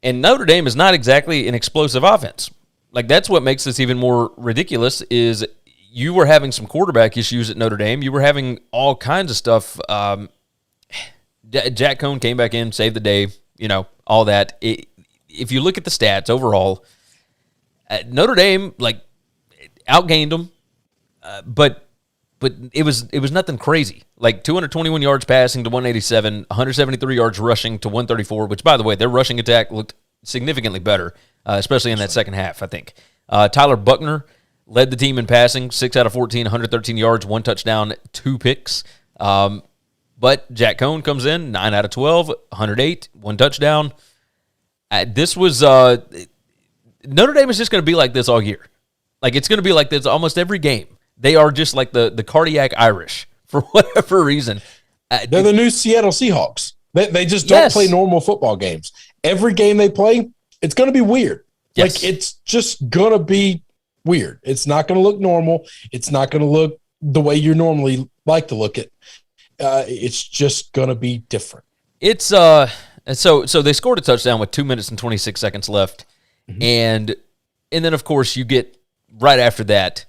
S2: And Notre Dame is not exactly an explosive offense. Like, that's what makes this even more ridiculous is you were having some quarterback issues at Notre Dame. You were having all kinds of stuff. Jack Cohn came back in, saved the day, all that. If you look at the stats overall, Notre Dame, outgained them, but it was nothing crazy. 221 yards passing to 187, 173 yards rushing to 134, which, by the way, their rushing attack looked significantly better, especially in that second half, I think. Tyler Buckner led the team in passing, 6 out of 14, 113 yards, 1 touchdown, 2 picks. But Jack Cohn comes in, 9 out of 12, 108, 1 touchdown. This was Notre Dame is just going to be like this all year. It's going to be like this almost every game. They are just like the cardiac Irish for whatever reason.
S3: They're the new Seattle Seahawks. They just don't play normal football games. Every game they play, it's going to be weird.
S2: Yes.
S3: It's just going to be weird. It's not going to look normal. It's not going to look the way you normally like to look at. It's just going to be different.
S2: It's so they scored a touchdown with 2 minutes and 26 seconds left. Mm-hmm. And then, of course, you get right after that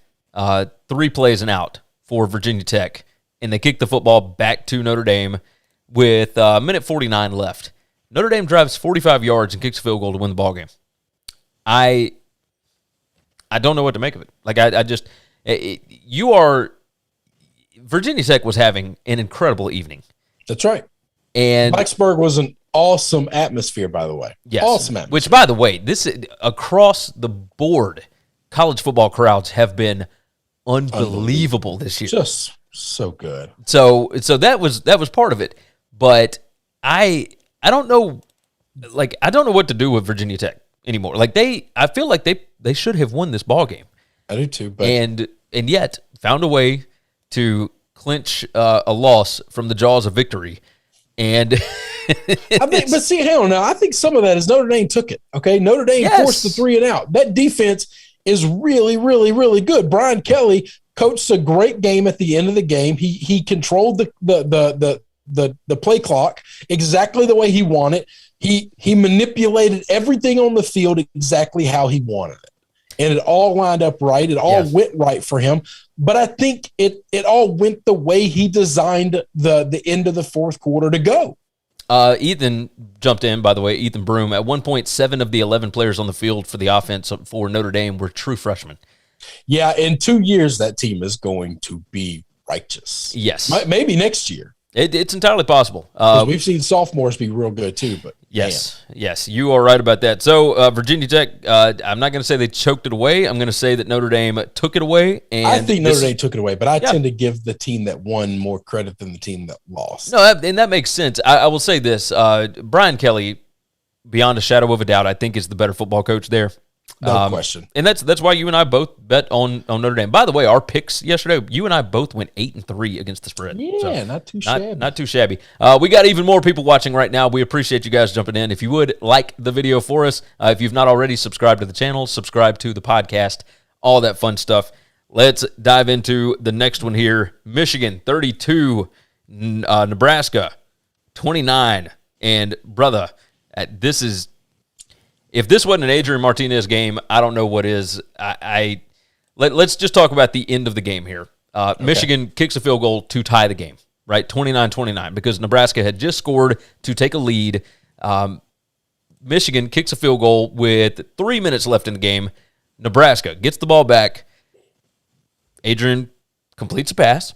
S2: 3 plays and out for Virginia Tech, and they kick the football back to Notre Dame with minute 49 left. Notre Dame drives 45 yards and kicks a field goal to win the ballgame. I don't know what to make of it. Virginia Tech was having an incredible evening.
S3: That's right.
S2: And
S3: Blacksburg was an awesome atmosphere, by the way.
S2: Yes.
S3: Awesome atmosphere.
S2: Which, by the way, this across the board, college football crowds have been unbelievable this year.
S3: Just so good.
S2: So that was part of it. But I don't know, I don't know what to do with Virginia Tech anymore. I feel like they should have won this ball game.
S3: I do too. But
S2: and yet found a way to clinch a loss from the jaws of victory. And
S3: but see, hell no, I think some of that is Notre Dame took it. Okay, Notre Dame forced the 3 and out. That defense is really, really, really good. Brian Kelly coached a great game at the end of the game. He controlled the play clock exactly the way he wanted. He manipulated everything on the field exactly how he wanted it. And it all lined up right. It all went right for him. But I think it all went the way he designed the end of the fourth quarter to go.
S2: Ethan jumped in, by the way, Ethan Broom. At one point, 7 of the 11 players on the field for the offense for Notre Dame were true freshmen.
S3: Yeah, in 2 years, that team is going to be righteous.
S2: Yes.
S3: Maybe next year.
S2: It's entirely possible.
S3: We've seen sophomores be real good too, but
S2: yes, you are right about that. So Virginia Tech, I'm not going to say they choked it away. I'm going to say that Notre Dame took it away. And
S3: I think Notre Dame took it away, but I tend to give the team that won more credit than the team that lost.
S2: No, and that makes sense. I will say this: Brian Kelly, beyond a shadow of a doubt, I think is the better football coach there.
S3: No question.
S2: And that's why you and I both bet on Notre Dame. By the way, our picks yesterday, you and I both went 8-3 against the spread.
S3: Yeah, so not too shabby.
S2: Not too shabby. We got even more people watching right now. We appreciate you guys jumping in. If you would, like the video for us. If you've not already, subscribe to the channel, subscribe to the podcast, all that fun stuff. Let's dive into the next one here. Michigan, 32. Nebraska, 29. And, brother, this is... If this wasn't an Adrian Martinez game, I don't know what is. Let's just talk about the end of the game here. Michigan kicks a field goal to tie the game, right? 29-29, because Nebraska had just scored to take a lead. Michigan kicks a field goal with 3 minutes left in the game. Nebraska gets the ball back. Adrian completes a pass.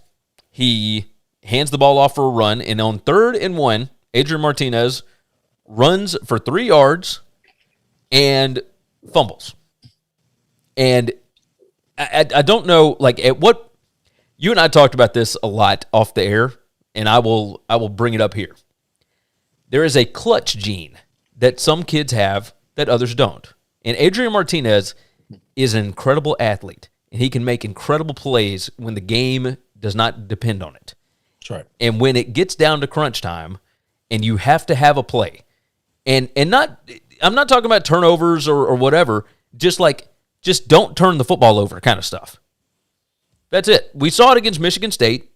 S2: He hands the ball off for a run, and on 3rd and 1, Adrian Martinez runs for 3 yards and fumbles. And I don't know, like, at what – you and I talked about this a lot off the air, and I will bring it up here. There is a clutch gene that some kids have that others don't. And Adrian Martinez is an incredible athlete, and he can make incredible plays when the game does not depend on it.
S3: That's right.
S2: And when it gets down to crunch time and you have to have a play, and not – I'm not talking about turnovers or whatever, just don't turn the football over kind of stuff. That's it. We saw it against Michigan State.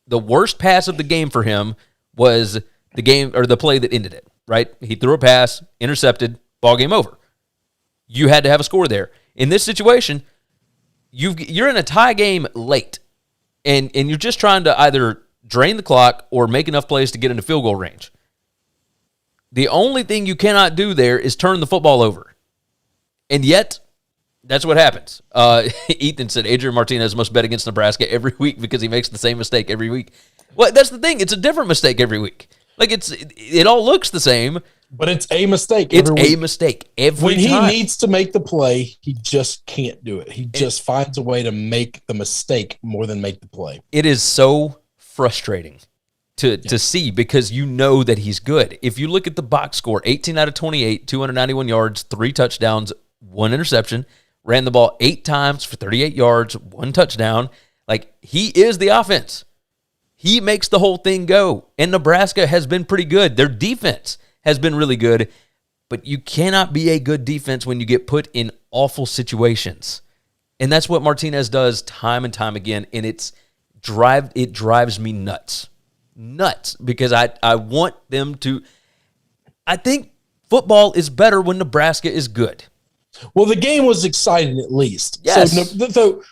S2: The worst pass of the game for him was the play that ended it, right? He threw a pass, intercepted, ball game over. You had to have a score there. In this situation, you're in a tie game late, and you're just trying to either drain the clock or make enough plays to get into field goal range. The only thing you cannot do there is turn the football over. And yet, that's what happens. Ethan said Adrian Martinez must bet against Nebraska every week because he makes the same mistake every week. Well, that's the thing. It's a different mistake every week. Like, it all looks the same.
S3: But it's a mistake.
S2: It's a mistake every time.
S3: When he needs to make the play, he just can't do it. He just finds a way to make the mistake more than make the play.
S2: It is so frustrating to see because you know that he's good. If you look at the box score, 18 out of 28, 291 yards, 3 touchdowns, 1 interception, ran the ball 8 times for 38 yards, 1 touchdown. Like, he is the offense. He makes the whole thing go. And Nebraska has been pretty good. Their defense has been really good, but you cannot be a good defense when you get put in awful situations. And that's what Martinez does time and time again, and it drives me nuts. Nuts, because I want them to – I think football is better when Nebraska is good.
S3: Well, the game was exciting at least.
S2: Yes.
S3: So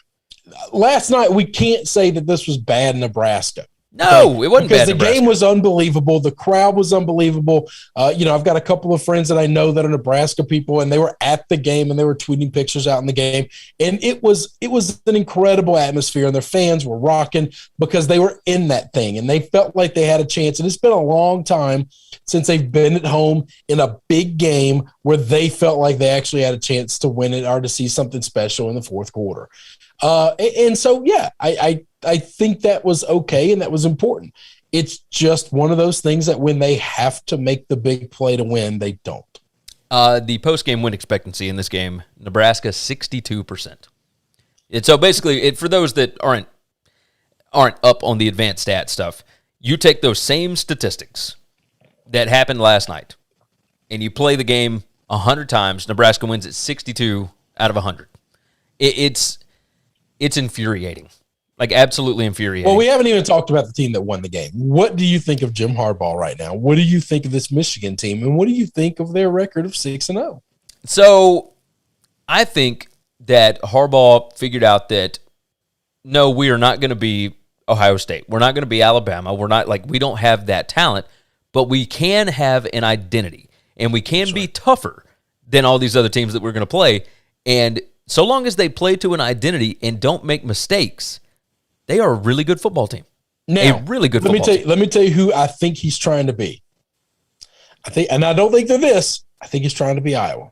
S3: last night we can't say that this was bad Nebraska.
S2: No, okay? It wasn't
S3: because
S2: bad.
S3: The game was unbelievable. The crowd was unbelievable. I've got a couple of friends that I know that are Nebraska people, and they were at the game and they were tweeting pictures out in the game. And it was an incredible atmosphere, and their fans were rocking because they were in that thing and they felt like they had a chance. And it's been a long time since they've been at home in a big game where they felt like they actually had a chance to win it or to see something special in the fourth quarter. I think that was okay and that was important. It's just one of those things that when they have to make the big play to win, they don't.
S2: The post-game win expectancy in this game, Nebraska 62%. And so basically, for those that aren't up on the advanced stat stuff, you take those same statistics that happened last night and you play the game 100 times, Nebraska wins at 62 out of 100. It's infuriating. Like, absolutely infuriating.
S3: Well, we haven't even talked about the team that won the game. What do you think of Jim Harbaugh right now? What do you think of this Michigan team? And what do you think of their record of 6-0?
S2: So I think that Harbaugh figured out that, no, we are not going to be Ohio State. We're not going to be Alabama. We don't have that talent, but we can have an identity, and we can be tougher than all these other teams that we're going to play. And so long as they play to an identity and don't make mistakes, they are a really good football team.
S3: Now,
S2: a really good football team.
S3: Let me tell you who I think he's trying to be. And I don't think they're this. I think he's trying to be Iowa.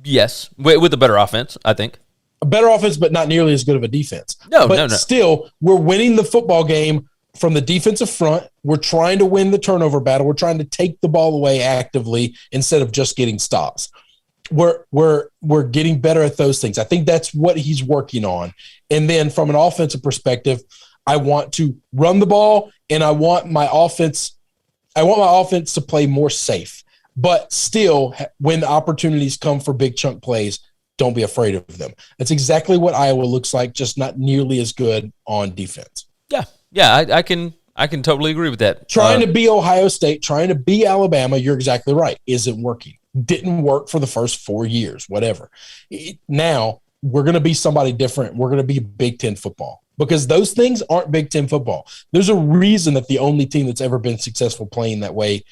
S2: Yes, with a better offense, I think.
S3: A better offense, but not nearly as good of a defense.
S2: No.
S3: Still, we're winning the football game from the defensive front. We're trying to win the turnover battle. We're trying to take the ball away actively instead of just getting stops. We're getting better at those things. I think that's what he's working on. And then from an offensive perspective, I want to run the ball and I want my offense to play more safe. But still, when the opportunities come for big chunk plays, don't be afraid of them. That's exactly what Iowa looks like, just not nearly as good on defense.
S2: Yeah, I can totally agree with that.
S3: Trying to be Ohio State, trying to be Alabama, you're exactly right, isn't working. Didn't work for the first 4 years, whatever. Now we're going to be somebody different. We're going to be Big Ten football because those things aren't Big Ten football. There's a reason that the only team that's ever been successful playing that way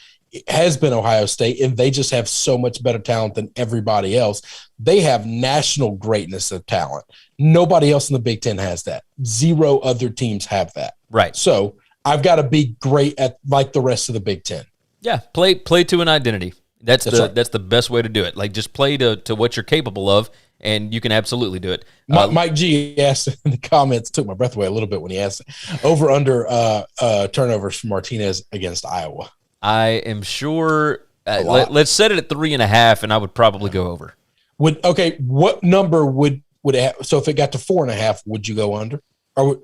S3: has been Ohio State, and they just have so much better talent than everybody else. They have national greatness of talent. Nobody else in the Big Ten has that. 0 other teams have that.
S2: Right.
S3: So I've got to be great at like the rest of the Big Ten.
S2: Yeah, play to an identity. That's
S3: right.
S2: That's the best way to do it. Like, just play to what you're capable of, and you can absolutely do it.
S3: Mike G asked in the comments, took my breath away a little bit when he asked over under turnovers for Martinez against Iowa.
S2: I am sure. Let's set it at 3.5, and I would probably go over.
S3: What number would it have? So if it got to 4.5, would you go under? Or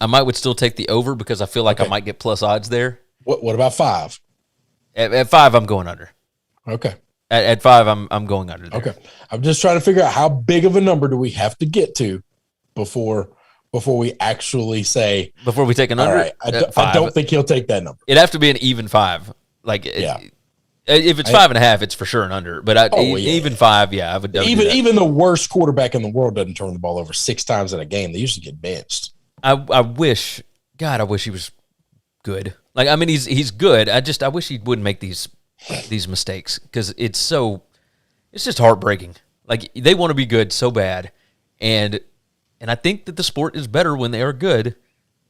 S2: I would still take the over because I feel like I might get plus odds there.
S3: What about 5?
S2: At 5, I'm going under.
S3: Okay.
S2: At 5, I'm going under there.
S3: Okay. I'm just trying to figure out how big of a number do we have to get to before we actually say.
S2: Before we take an under?
S3: All right. I don't think he'll take that number.
S2: It'd have to be an even 5. Like,
S3: yeah.
S2: If it's 5.5, it's for sure an under. But even 5, I would.
S3: Even the worst quarterback in the world doesn't turn the ball over 6 times in a game. They usually get benched.
S2: I wish he was good. Like, I mean, he's good. I wish he wouldn't make these mistakes because it's just heartbreaking. Like, they want to be good so bad, and I think that the sport is better when they are good,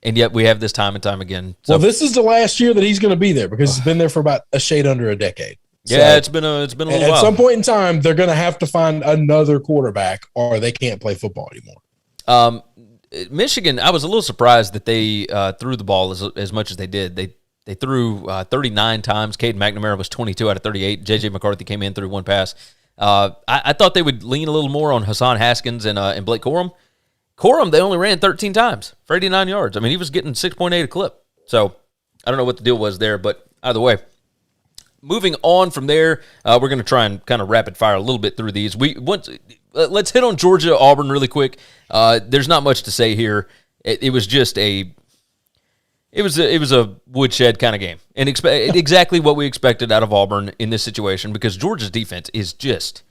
S2: and yet we have this time and time again. So,
S3: well, this is the last year that he's going to be there because he's been there for about a shade under a decade.
S2: Yeah, so it's been a little while.
S3: At some point in time, they're going to have to find another quarterback, or they can't play football anymore.
S2: Michigan, I was a little surprised that they threw the ball as much as they did. They threw 39 times. Caden McNamara was 22 out of 38. J.J. McCarthy came in through one pass. I thought they would lean a little more on Hassan Haskins and Blake Corum. Corum, they only ran 13 times for 89 yards. I mean, he was getting 6.8 a clip. So I don't know what the deal was there, but either way. Moving on from there, we're going to try and kind of rapid fire a little bit through these. Let's hit on Georgia Auburn really quick. There's not much to say here. It was just a woodshed kind of game, and exactly what we expected out of Auburn in this situation because Georgia's defense is just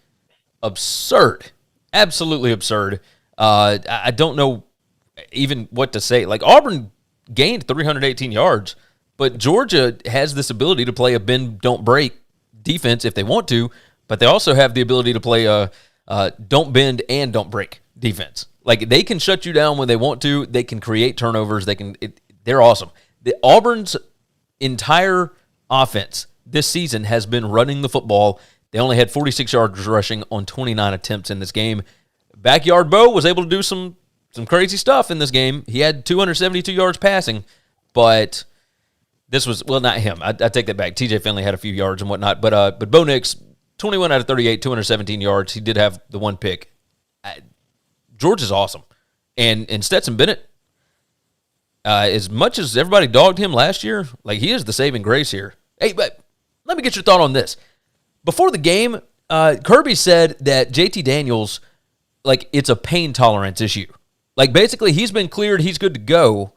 S2: absurd, absolutely absurd. I don't know even what to say. Like, Auburn gained 318 yards. But Georgia has this ability to play a bend, don't break defense if they want to, but they also have the ability to play a don't bend and don't break defense. Like, they can shut you down when they want to. They can create turnovers. They're awesome. The Auburn's entire offense this season has been running the football. They only had 46 yards rushing on 29 attempts in this game. Backyard Bo was able to do some crazy stuff in this game. He had 272 yards passing, but this was, well, not him. I take that back. TJ Finley had a few yards and whatnot. But Bo Nix, 21 out of 38, 217 yards. He did have the one pick. Georgia's awesome. And Stetson Bennett, as much as everybody dogged him last year, like, he is the saving grace here. Hey, but let me get your thought on this. Before the game, Kirby said that JT Daniels, like, it's a pain tolerance issue. Like, basically, he's been cleared. He's good to go.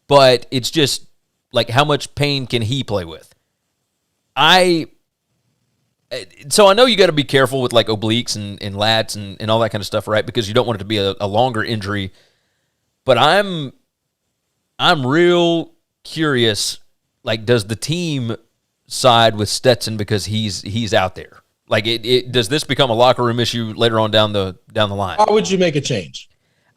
S2: But it's just, like, how much pain can he play with? So I know you got to be careful with, like, obliques and lats and all that kind of stuff, right? Because you don't want it to be a longer injury. But I'm real curious, like, does the team side with Stetson because he's out there? Like, does this become a locker room issue later on down the line?
S3: How would you make a change?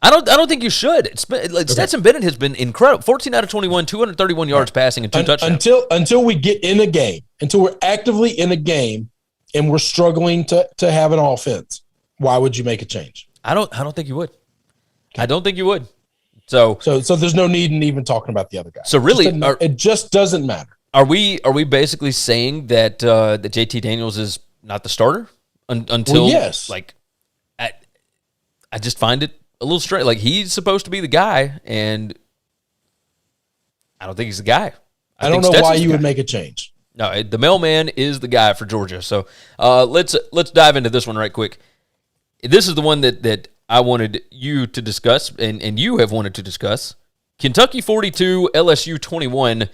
S2: I don't think you should. Stetson Bennett has been incredible. 14 out of 21, 231 yards passing and 2 touchdowns.
S3: Until we get in a game, until we're actively in a game and we're struggling to have an offense, why would you make a change?
S2: I don't think you would. Okay. I don't think you would. So
S3: there's no need in even talking about the other guy.
S2: So really,
S3: it just doesn't matter.
S2: Are we basically saying that JT Daniels is not the starter until?
S3: Well, yes.
S2: Like, I just find it a little strange. Like, he's supposed to be the guy, and I don't think he's the guy.
S3: I don't know why you would make a change.
S2: No, the mailman is the guy for Georgia. So let's dive into this one right quick. This is the one that I wanted you to discuss, and you have wanted to discuss. Kentucky 42, LSU 21.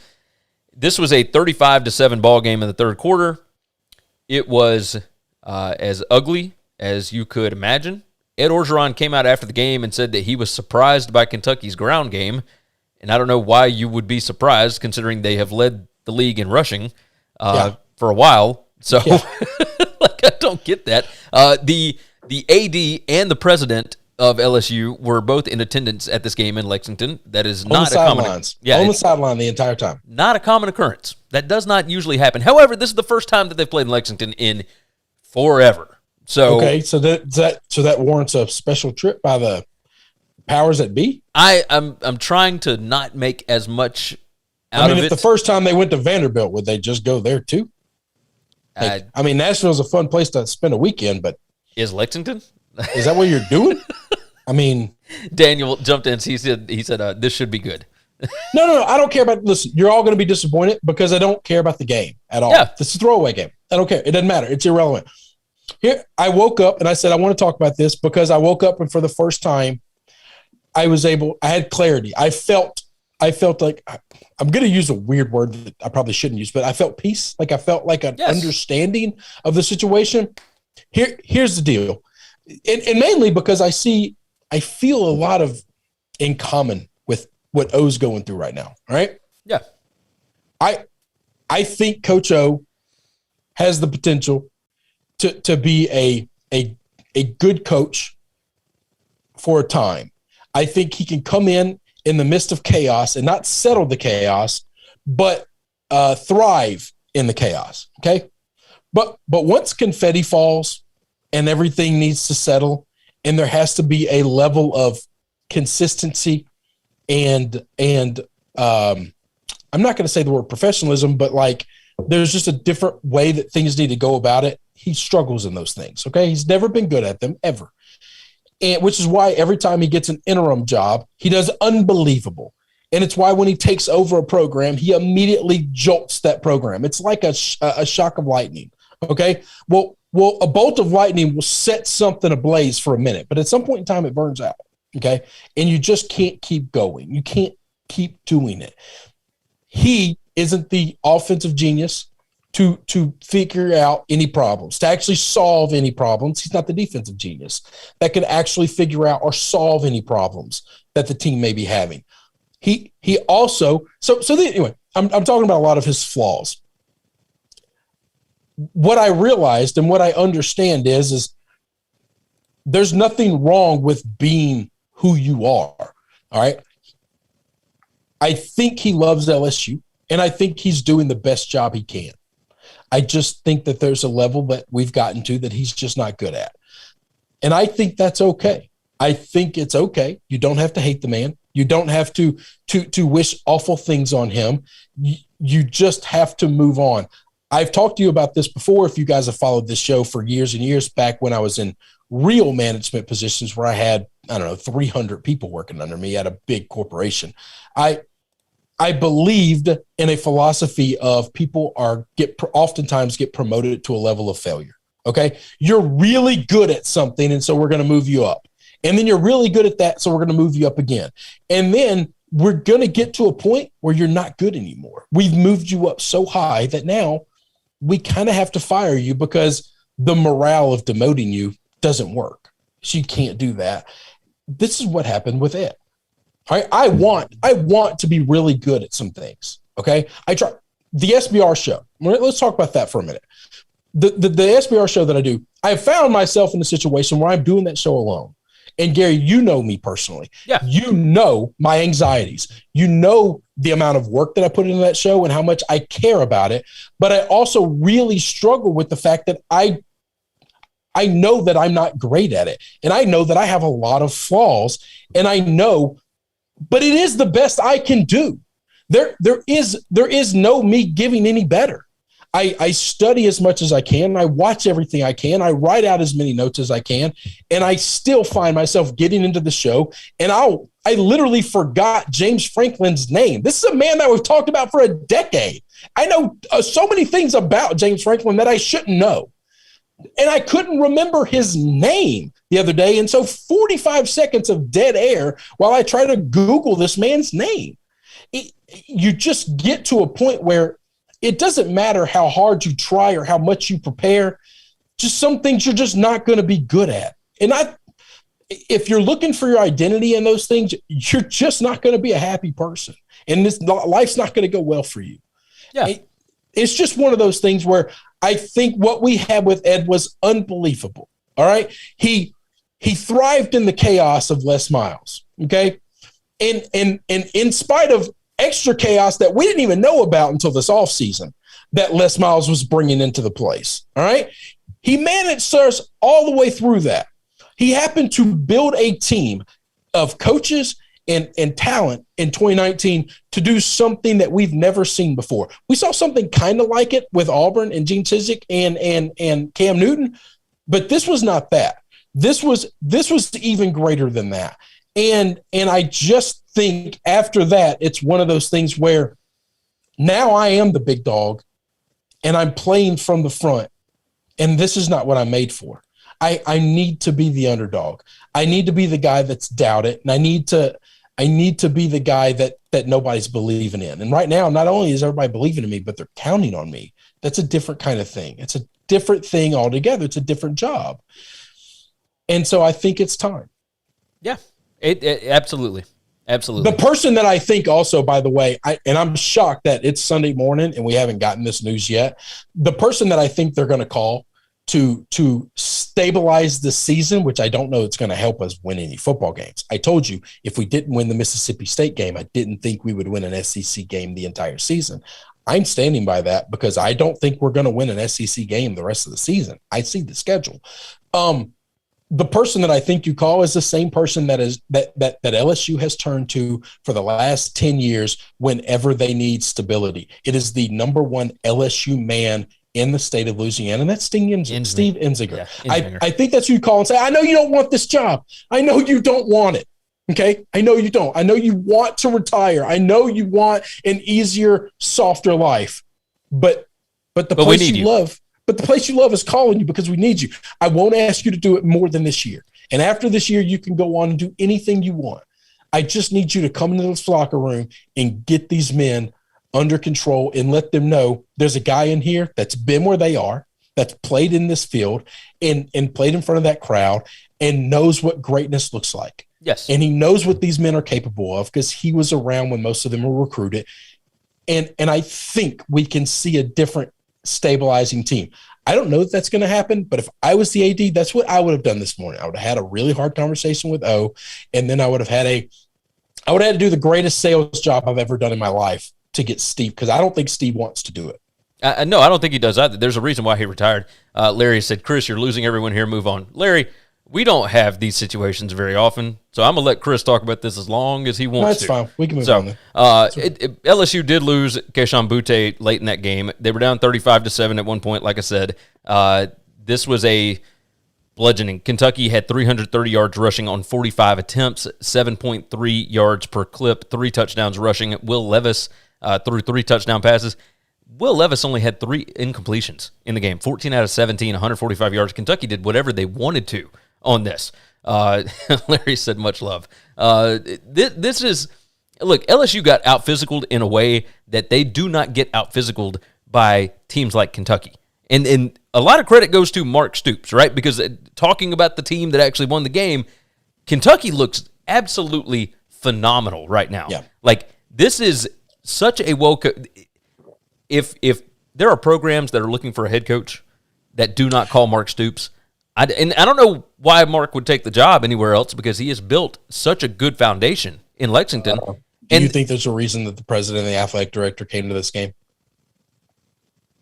S2: This was a 35-7 ball game in the third quarter. It was as ugly as you could imagine. Ed Orgeron came out after the game and said that he was surprised by Kentucky's ground game, and I don't know why you would be surprised considering they have led the league in rushing for a while. So like, I don't get that. The AD and the president of LSU were both in attendance at this game in Lexington. That is not a common
S3: on the sideline the entire time.
S2: Not a common occurrence. That does not usually happen. However, this is the first time that they've played in Lexington in forever. So
S3: okay, so that warrants a special trip by the powers that be.
S2: I'm trying to not make as much out of it.
S3: If the first time they went to Vanderbilt, would they just go there too? Nashville's a fun place to spend a weekend, but
S2: is Lexington?
S3: Is that what you're doing?
S2: Daniel jumped in. He said, this should be good.
S3: No. I don't care about. Listen, you're all going to be disappointed because I don't care about the game at all.
S2: Yeah.
S3: This is a throwaway game. I don't care. It doesn't matter. It's irrelevant. Here, I woke up and I said I want to talk about this because I woke up and for the first time, I had clarity. I felt like I'm going to use a weird word that I probably shouldn't use, but I felt peace. Like I felt like an understanding of the situation. Here's the deal. And mainly because I feel a lot of in common with what O's going through right now. Right?
S2: Yeah.
S3: I think Coach O has the potential to be a good coach for a time. I think he can come in the midst of chaos and not settle the chaos, but thrive in the chaos. Okay. But once confetti falls and everything needs to settle and there has to be a level of consistency and I'm not going to say the word professionalism, but like there's just a different way that things need to go about it. He struggles in those things. Okay. He's never been good at them ever. And which is why every time he gets an interim job, he does unbelievable. And it's why when he takes over a program, he immediately jolts that program. It's like a shock of lightning. Okay. Well, a bolt of lightning will set something ablaze for a minute, but at some point in time, it burns out. Okay. And you just can't keep going. You can't keep doing it. He isn't the offensive genius to figure out any problems, to actually solve any problems. He's not the defensive genius that can actually figure out or solve any problems that the team may be having. He also, anyway, I'm talking about a lot of his flaws. What I realized and what I understand is there's nothing wrong with being who you are. All right. I think he loves LSU and I think he's doing the best job he can. I just think that there's a level that we've gotten to that he's just not good at. And I think that's okay. I think it's okay. You don't have to hate the man. You don't have to wish awful things on him. You just have to move on. I've talked to you about this before. If you guys have followed this show for years and years back when I was in real management positions where I had, 300 people working under me at a big corporation. I believed in a philosophy of people oftentimes get promoted to a level of failure. Okay. You're really good at something. And so we're going to move you up. And then you're really good at that. So we're going to move you up again. And then we're going to get to a point where you're not good anymore. We've moved you up so high that now we kind of have to fire you because the morale of demoting you doesn't work. So you can't do that. This is what happened with Ed. All right, I want to be really good at some things. Okay. I try the SBR show. Let's talk about that for a minute. The SBR show that I do, I have found myself in a situation where I'm doing that show alone. And Gary, you know me personally.
S2: Yeah.
S3: You know my anxieties. You know the amount of work that I put into that show and how much I care about it. But I also really struggle with the fact that I know that I'm not great at it. And I know that I have a lot of flaws. And I know, but it is the best I can do. There is no me giving any better. I study as much as I can. I watch everything I can. I write out as many notes as I can. And I still find myself getting into the show. And I literally forgot James Franklin's name. This is a man that we've talked about for a decade. I know so many things about James Franklin that I shouldn't know. And I couldn't remember his name the other day. And so 45 seconds of dead air while I try to Google this man's name. You just get to a point where it doesn't matter how hard you try or how much you prepare. Just some things you're just not going to be good at. And if you're looking for your identity in those things, you're just not going to be a happy person. And this life's not going to go well for you.
S2: Yeah.
S3: It's just one of those things where I think what we had with Ed was unbelievable. All right. He thrived in the chaos of Les Miles. Okay. And in spite of extra chaos that we didn't even know about until this offseason that Les Miles was bringing into the place. All right. He managed us all the way through that. He happened to build a team of coaches and talent in 2019 to do something that we've never seen before. We saw something kind of like it with Auburn and Gene Chizik and Cam Newton, but this was not that. This was even greater than that. And I just think after that, it's one of those things where now I am the big dog and I'm playing from the front, and this is not what I'm made for. I need to be the underdog. I need to be the guy that's doubted, and I need to be the guy that nobody's believing in. And right now, not only is everybody believing in me, but they're counting on me. That's a different kind of thing. It's a different thing altogether. It's a different job. And so I think it's time.
S2: Yeah, it absolutely. Absolutely.
S3: The person that I think also, by the way, and I'm shocked that it's Sunday morning and we haven't gotten this news yet. The person that I think they're going to call to stabilize the season, which I don't know it's going to help us win any football games. I told you, if we didn't win the Mississippi State game, I didn't think we would win an SEC game the entire season. I'm standing by that because I don't think we're going to win an SEC game the rest of the season. I see the schedule. The person that I think you call is the same person that LSU has turned to for the last 10 years whenever they need stability. It is the number one LSU man in the state of Louisiana, and that's Steve Enzinger. Yeah, I think that's who you call and say, I know you don't want this job. I know you don't want it. Okay? I know you don't. I know you want to retire. I know you want an easier, softer life. But the place you love, but the place you love is calling you because we need you. I won't ask you to do it more than this year. And after this year, you can go on and do anything you want. I just need you to come into this locker room and get these men under control and let them know there's a guy in here that's been where they are, that's played in this field and played in front of that crowd and knows what greatness looks like.
S2: Yes.
S3: And he knows what these men are capable of because he was around when most of them were recruited. And I think we can see a different stabilizing team. I don't know if that's going to happen, but if I was the AD, that's what I would have done this morning. I would have had a really hard conversation with O, and then I would have had to do the greatest sales job I've ever done in my life to get Steve, because I don't think Steve wants to do it.
S2: No, I don't think he does either. There's a reason why he retired. Larry said, Chris, you're losing everyone here. Move on. Larry, we don't have these situations very often, so I'm going to let Chris talk about this as long as he wants to.
S3: That's fine. We can move on then.
S2: LSU did lose Keyshawn Butte late in that game. They were down 35-7 at one point, like I said. This was a bludgeoning. Kentucky had 330 yards rushing on 45 attempts, 7.3 yards per clip, 3 touchdowns rushing. Will Levis threw 3 touchdown passes. Will Levis only had 3 incompletions in the game, 14 out of 17, 145 yards. Kentucky did whatever they wanted to on this. Larry said much love. This is, look, LSU got out-physicaled in a way that they do not get out-physicaled by teams like Kentucky. And a lot of credit goes to Mark Stoops, right? Because talking about the team that actually won the game, Kentucky looks absolutely phenomenal right now.
S3: Yeah.
S2: Like, this is such a if there are programs that are looking for a head coach that do not call Mark Stoops, and I don't know why Mark would take the job anywhere else because he has built such a good foundation in Lexington.
S3: Do you think there's a reason that the president and the athletic director came to this game?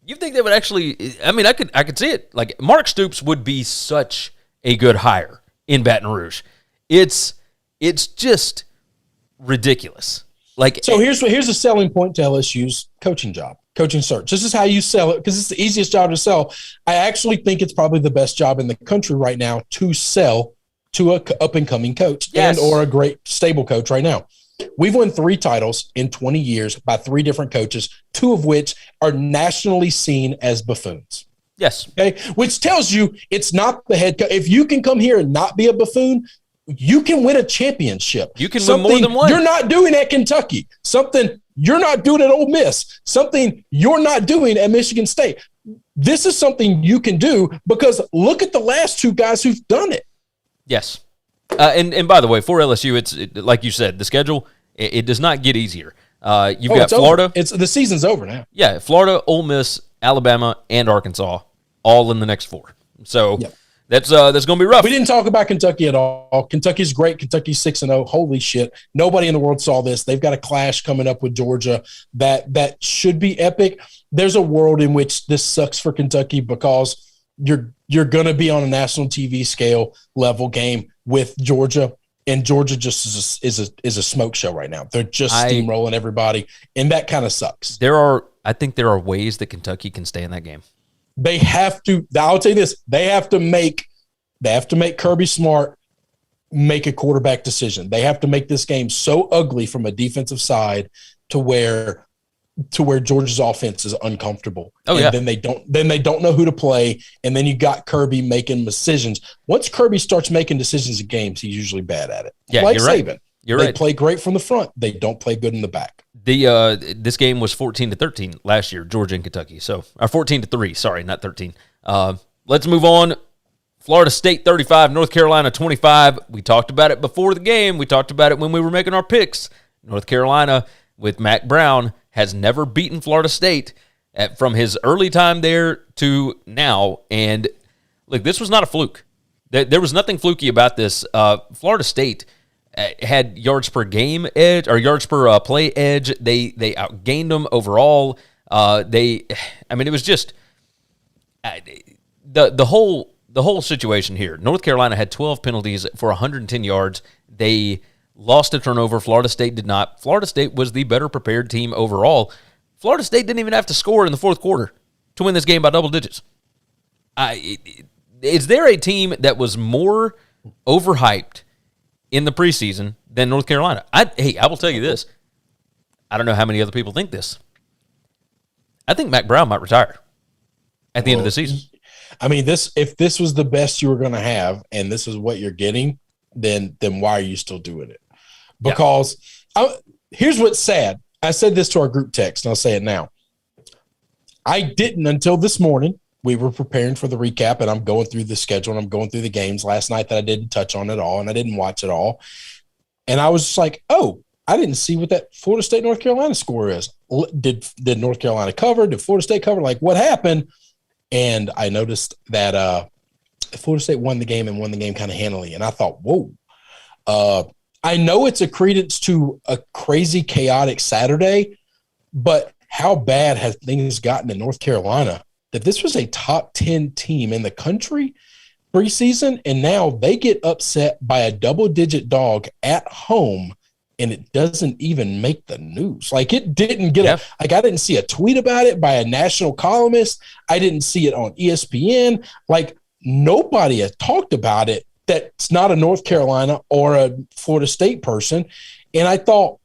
S2: You think they would actually? I mean, I could see it. Like, Mark Stoops would be such a good hire in Baton Rouge. It's just ridiculous. Like,
S3: so here's a selling point to LSU's coaching search. This is how you sell it because it's the easiest job to sell. I actually think it's probably the best job in the country right now to sell to a up and coming coach and or a great stable coach right now. We've won 3 titles in 20 years by 3 different coaches, 2 of which are nationally seen as buffoons.
S2: Yes.
S3: Okay. Which tells you it's not the head coach. If you can come here and not be a buffoon, you can win a championship.
S2: You can win more than one.
S3: You're not doing at Kentucky. Something you're not doing at Ole Miss. Something you're not doing at Michigan State. This is something you can do because look at the last 2 guys who've done it.
S2: Yes. And by the way, for LSU, it's like you said, the schedule, it does not get easier. You've got Florida.
S3: Over. It's the season's over now.
S2: Yeah, Florida, Ole Miss, Alabama, and Arkansas, all in the next 4. So that's going to be rough.
S3: We didn't talk about Kentucky at all. Kentucky's great. Kentucky's 6-0. Holy shit! Nobody in the world saw this. They've got a clash coming up with Georgia that should be epic. There's a world in which this sucks for Kentucky because you're going to be on a national TV scale level game with Georgia. And Georgia just is a smoke show right now. They're just steamrolling everybody, and that kind of sucks.
S2: I think there are ways that Kentucky can stay in that game.
S3: They have to. I'll tell you this: they have to make Kirby Smart make a quarterback decision. They have to make this game so ugly from a defensive side to where Georgia's offense is uncomfortable. Then they don't know who to play, and then you got Kirby making decisions. Once Kirby starts making decisions in games, he's usually bad at it.
S2: Yeah,
S3: like
S2: you're
S3: Saban.
S2: Right. You're
S3: they
S2: right.
S3: play great from the front. They don't play good in the back.
S2: This game was 14-13 last year, Georgia and Kentucky. So, or 14-3, sorry, not 13. Let's move on. Florida State 35, North Carolina 25. We talked about it before the game. We talked about it when we were making our picks. North Carolina with Mac Brown has never beaten Florida State from his early time there to now. And look, this was not a fluke. There was nothing fluky about this. Florida State had yards per game edge or yards per play edge. They outgained them overall. It was just the whole situation here. North Carolina had 12 penalties for 110 yards. They lost a turnover. Florida State did not. Florida State was the better prepared team overall. Florida State didn't even have to score in the fourth quarter to win this game by double digits. Is there a team that was more overhyped in the preseason than North Carolina? I will tell you this. I don't know how many other people think this. I think Mac Brown might retire at the end of the season.
S3: I mean, if this was the best you were going to have and this is what you're getting, then why are you still doing it? Because here's what's sad. I said this to our group text, and I'll say it now. I didn't until this morning. We were preparing for the recap, and I'm going through the schedule, and I'm going through the games last night that I didn't touch on at all, and I didn't watch it all. And I was just like, oh, I didn't see what that Florida State North Carolina score is. Did North Carolina cover? Did Florida State cover? Like, what happened? And I noticed that Florida State won the game kind of handily. And I thought, whoa. I know it's a credence to a crazy, chaotic Saturday, but how bad have things gotten in North Carolina that this was a top 10 team in the country preseason, and now they get upset by a double-digit dog at home, and it doesn't even make the news. Like, it didn't get I didn't see a tweet about it by a national columnist. I didn't see it on ESPN. Like, nobody has talked about it that's not a North Carolina or a Florida State person. And I thought,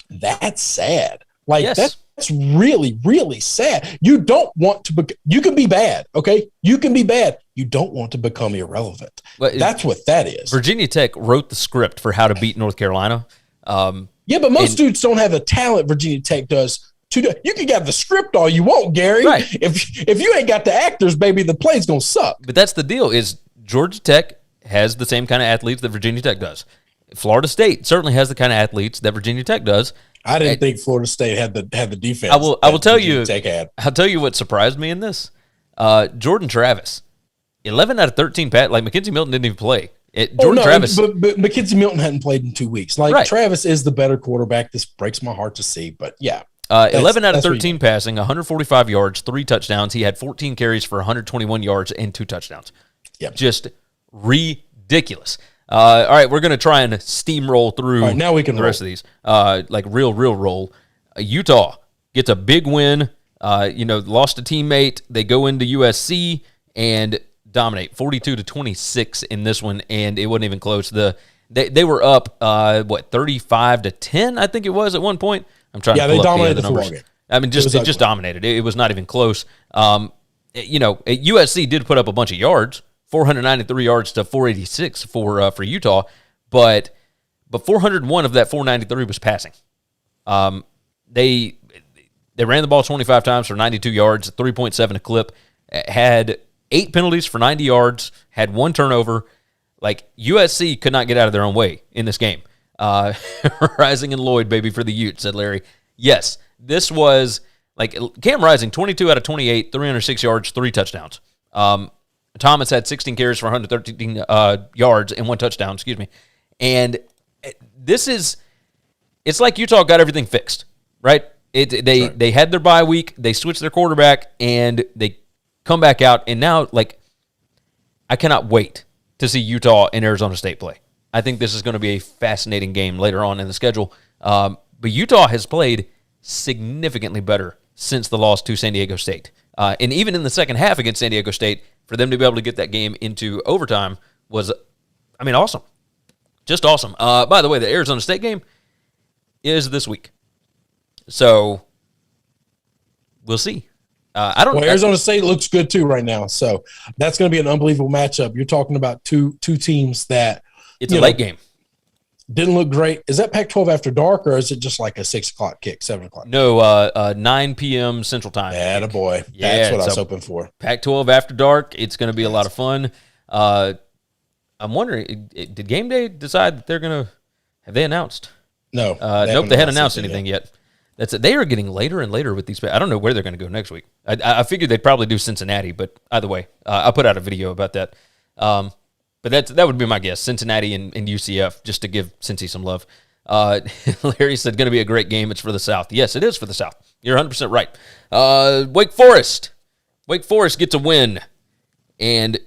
S3: that's sad. Like, that's really, really sad. You don't want to you can be bad, okay? You can be bad. You don't want to become irrelevant. But that's what that is.
S2: Virginia Tech wrote the script for how to beat North Carolina.
S3: But most dudes don't have the talent Virginia Tech does. You can get the script all you want, Gary.
S2: Right.
S3: If you ain't got the actors, baby, the play's going to suck.
S2: But that's the deal is Georgia Tech has the same kind of athletes that Virginia Tech does. Florida State certainly has the kind of athletes that Virginia Tech does.
S3: I didn't think Florida State had the defense.
S2: I will tell you.
S3: Tech had.
S2: I'll tell you what surprised me in this. Jordan Travis, 11 out of 13 like Mackenzie Milton didn't even play. Travis,
S3: but Mackenzie Milton hadn't played in 2 weeks. Like, Travis is the better quarterback. This breaks my heart to see, but yeah.
S2: 11 out of 13 passing, 145 yards, 3 touchdowns. He had 14 carries for 121 yards and 2 touchdowns.
S3: Yep.
S2: Just ridiculous. All right, we're going to try and steamroll through
S3: now we can
S2: the rest of these. Like real roll. Utah gets a big win. Lost a teammate. They go into USC and dominate 42-26 in this one, and it wasn't even close. They were up 35-10, I think it was at one point. I'm trying to pull up
S3: dominated
S2: the numbers. I mean, it just dominated. It was not even close. USC did put up a bunch of yards, 493 yards to 486 for Utah, but 401 of that 493 was passing. They ran the ball 25 times for 92 yards, 3.7 a clip, had 8 penalties for 90 yards, had 1 turnover. Like, USC could not get out of their own way in this game. Rising and Lloyd, baby, for the Utes, said Larry. Yes, this was like Cam Rising, 22 out of 28, 306 yards, 3 touchdowns. Thomas had 16 carries for 113 yards and 1 touchdown, excuse me. And it's like Utah got everything fixed, right? They had their bye week, they switched their quarterback, and they come back out, and now, like, I cannot wait to see Utah and Arizona State play. I think this is going to be a fascinating game later on in the schedule. But Utah has played significantly better since the loss to San Diego State. And even in the second half against San Diego State, for them to be able to get that game into overtime was, awesome. Just awesome. By the way, the Arizona State game is this week. So we'll see.
S3: Arizona State looks good too right now. So that's going to be an unbelievable matchup. You're talking about two teams that
S2: it's a late game.
S3: Didn't look great. Is that Pac-12 after dark, or is it just like a 6 o'clock kick, 7 o'clock?
S2: No, 9 p.m. Central Time.
S3: Attaboy. Yeah, that's what I was hoping for.
S2: Pac-12 after dark. It's going to be a lot of fun. I'm wondering, did Game Day decide that they're going to – have they announced?
S3: No.
S2: Nope, they hadn't announced anything yet. That's it. They are getting later and later with these. I don't know where they're going to go next week. I figured they'd probably do Cincinnati, but either way, I'll put out a video about that. But that would be my guess, Cincinnati and UCF, just to give Cincy some love. Larry said, going to be a great game. It's for the South. Yes, it is for the South. You're 100% right. Wake Forest. Wake Forest gets a win. And,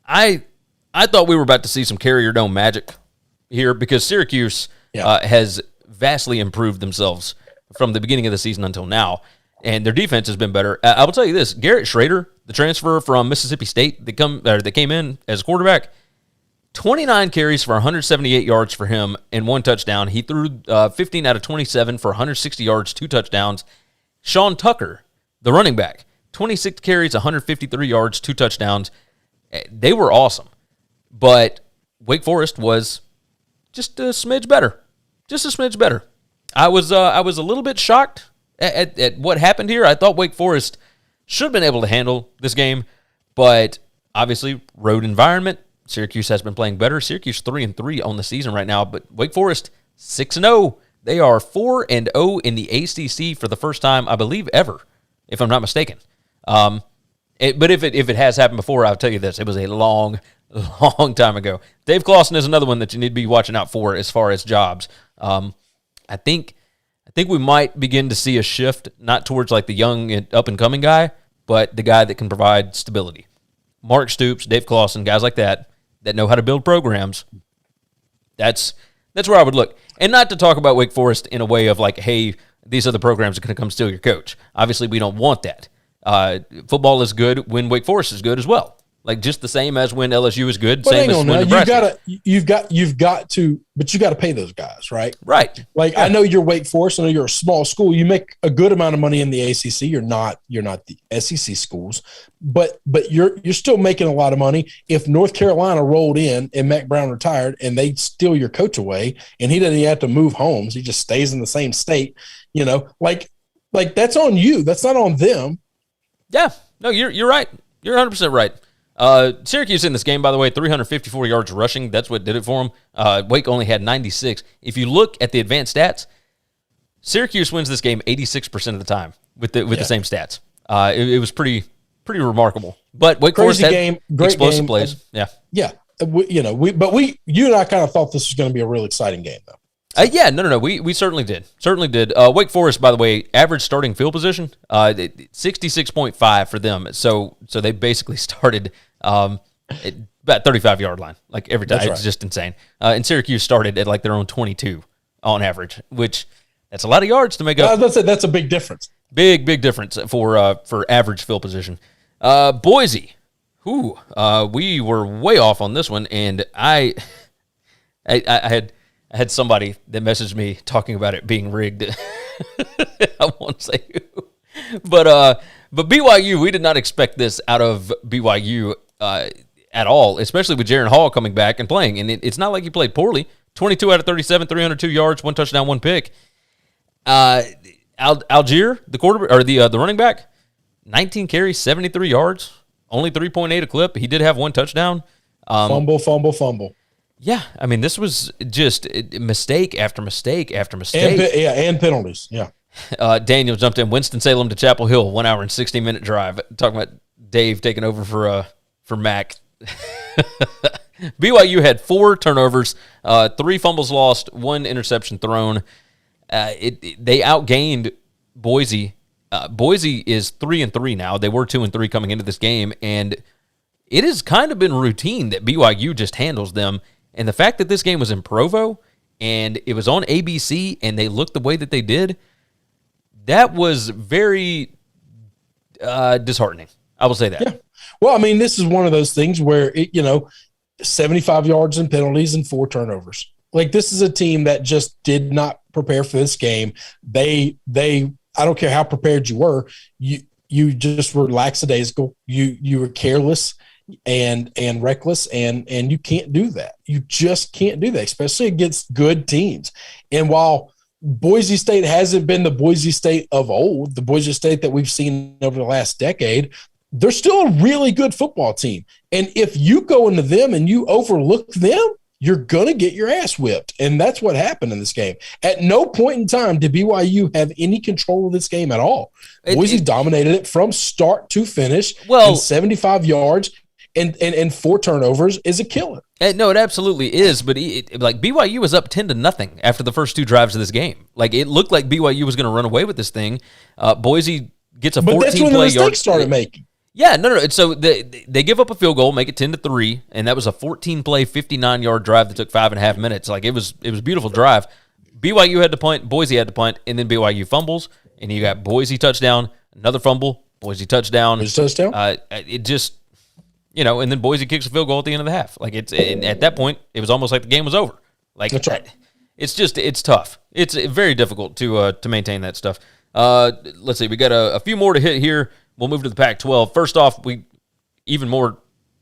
S2: I thought we were about to see some Carrier Dome magic here because Syracuse has vastly improved themselves from the beginning of the season until now, and their defense has been better. I will tell you this: Garrett Schrader, the transfer from Mississippi State, that came in as quarterback, 29 carries for 178 yards for him and 1 touchdown. He threw 15 out of 27 for 160 yards, 2 touchdowns. Sean Tucker, the running back, 26 carries, 153 yards, 2 touchdowns. They were awesome, but Wake Forest was just a smidge better. Just a smidge better. I was a little bit shocked at what happened here. I thought Wake Forest should have been able to handle this game, but obviously road environment. Syracuse has been playing better. Syracuse 3-3 on the season right now, but Wake Forest 6-0. They are 4-0 in the ACC for the first time, I believe, ever, if I'm not mistaken. But if it has happened before, I'll tell you this: it was a long time ago. Dave Clawson is another one that you need to be watching out for as far as jobs. I think we might begin to see a shift, not towards like the young and up and coming guy, but the guy that can provide stability. Mark Stoops, Dave Clawson, guys like that know how to build programs. That's where I would look. And not to talk about Wake Forest in a way of like, hey, these other programs are going to come steal your coach. Obviously, we don't want that. Football is good when Wake Forest is good as well. Like just the same as when LSU is good,
S3: but
S2: same as when Nebraska.
S3: You've got to, but you got to pay those guys, right?
S2: Right.
S3: Like I know you're Wake Forest, I know you're a small school. You make a good amount of money in the ACC. You're not the SEC schools, but you're still making a lot of money. If North Carolina rolled in and Mac Brown retired and they steal your coach away and he doesn't even have to move homes, he just stays in the same state, like that's on you. That's not on them.
S2: Yeah. No, you're right. You're 100% right. Syracuse in this game, by the way, 354 yards rushing. That's what did it for them. Wake only had 96. If you look at the advanced stats, Syracuse wins this game 86% of the time with the same stats. It was pretty remarkable. But Wake Forest had explosive plays. Yeah.
S3: You and I kind of thought this was going to be a real exciting game, though.
S2: No. We certainly did. Wake Forest, by the way, average starting field position, 66.5 for them. So they basically started at about 35-yard line, like every time. It's just insane. And Syracuse started at like their own 22 on average, which that's a lot of yards to make up.
S3: I was about to say that's a big difference.
S2: Big difference for average field position. Boise, we were way off on this one, and I had somebody that messaged me talking about it being rigged. I won't say who. But BYU, we did not expect this out of BYU at all, especially with Jaron Hall coming back and playing. And it's not like he played poorly. 22 out of 37, 302 yards, 1 touchdown, 1 pick. Algier, the quarterback or the running back, 19 carries, 73 yards, only 3.8 a clip. He did have 1 touchdown.
S3: Fumble.
S2: Yeah, I mean, this was just mistake after mistake after mistake.
S3: And penalties. Yeah.
S2: Daniel jumped in. Winston-Salem to Chapel Hill, 1 hour and 60-minute drive. Talking about Dave taking over for Mac. BYU had 4 turnovers, 3 fumbles lost, 1 interception thrown. They outgained Boise. Boise is 3-3 now. They were 2-3 coming into this game, and it has kind of been routine that BYU just handles them. And the fact that this game was in Provo and it was on ABC and they looked the way that they did, that was very disheartening. I will say that.
S3: Yeah. Well, I mean, this is one of those things where, 75 yards and penalties and 4 turnovers. Like, this is a team that just did not prepare for this game. They I don't care how prepared you were, you just were lackadaisical. You were careless and reckless, and you can't do that. You just can't do that, especially against good teams. And while Boise State hasn't been the Boise State of old, the Boise State that we've seen over the last decade, they're still a really good football team. And if you go into them and you overlook them, you're going to get your ass whipped. And that's what happened in this game. At no point in time did BYU have any control of this game at all. Boise dominated it from start to finish.
S2: Well,
S3: and 75 yards and 4 turnovers is a killer.
S2: No, it absolutely is. But BYU was up 10-0 after the first 2 drives of this game. Like, it looked like BYU was going to run away with this thing. Boise gets a 14-play yard.
S3: But that's when the mistakes started making.
S2: Yeah, no. So they give up a field goal, make it 10-3, and that was a 14-play, 59-yard drive that took 5.5 minutes. Like, it was a beautiful drive. BYU had to punt, Boise had to punt, and then BYU fumbles, and you got Boise touchdown, another fumble, Boise touchdown. It just, and then Boise kicks a field goal at the end of the half. Like, at that point, it was almost like the game was over. Like,
S3: that's right.
S2: It's tough. It's very difficult to maintain that stuff. Let's see, we got a few more to hit here. We'll move to the Pac-12. First off, even more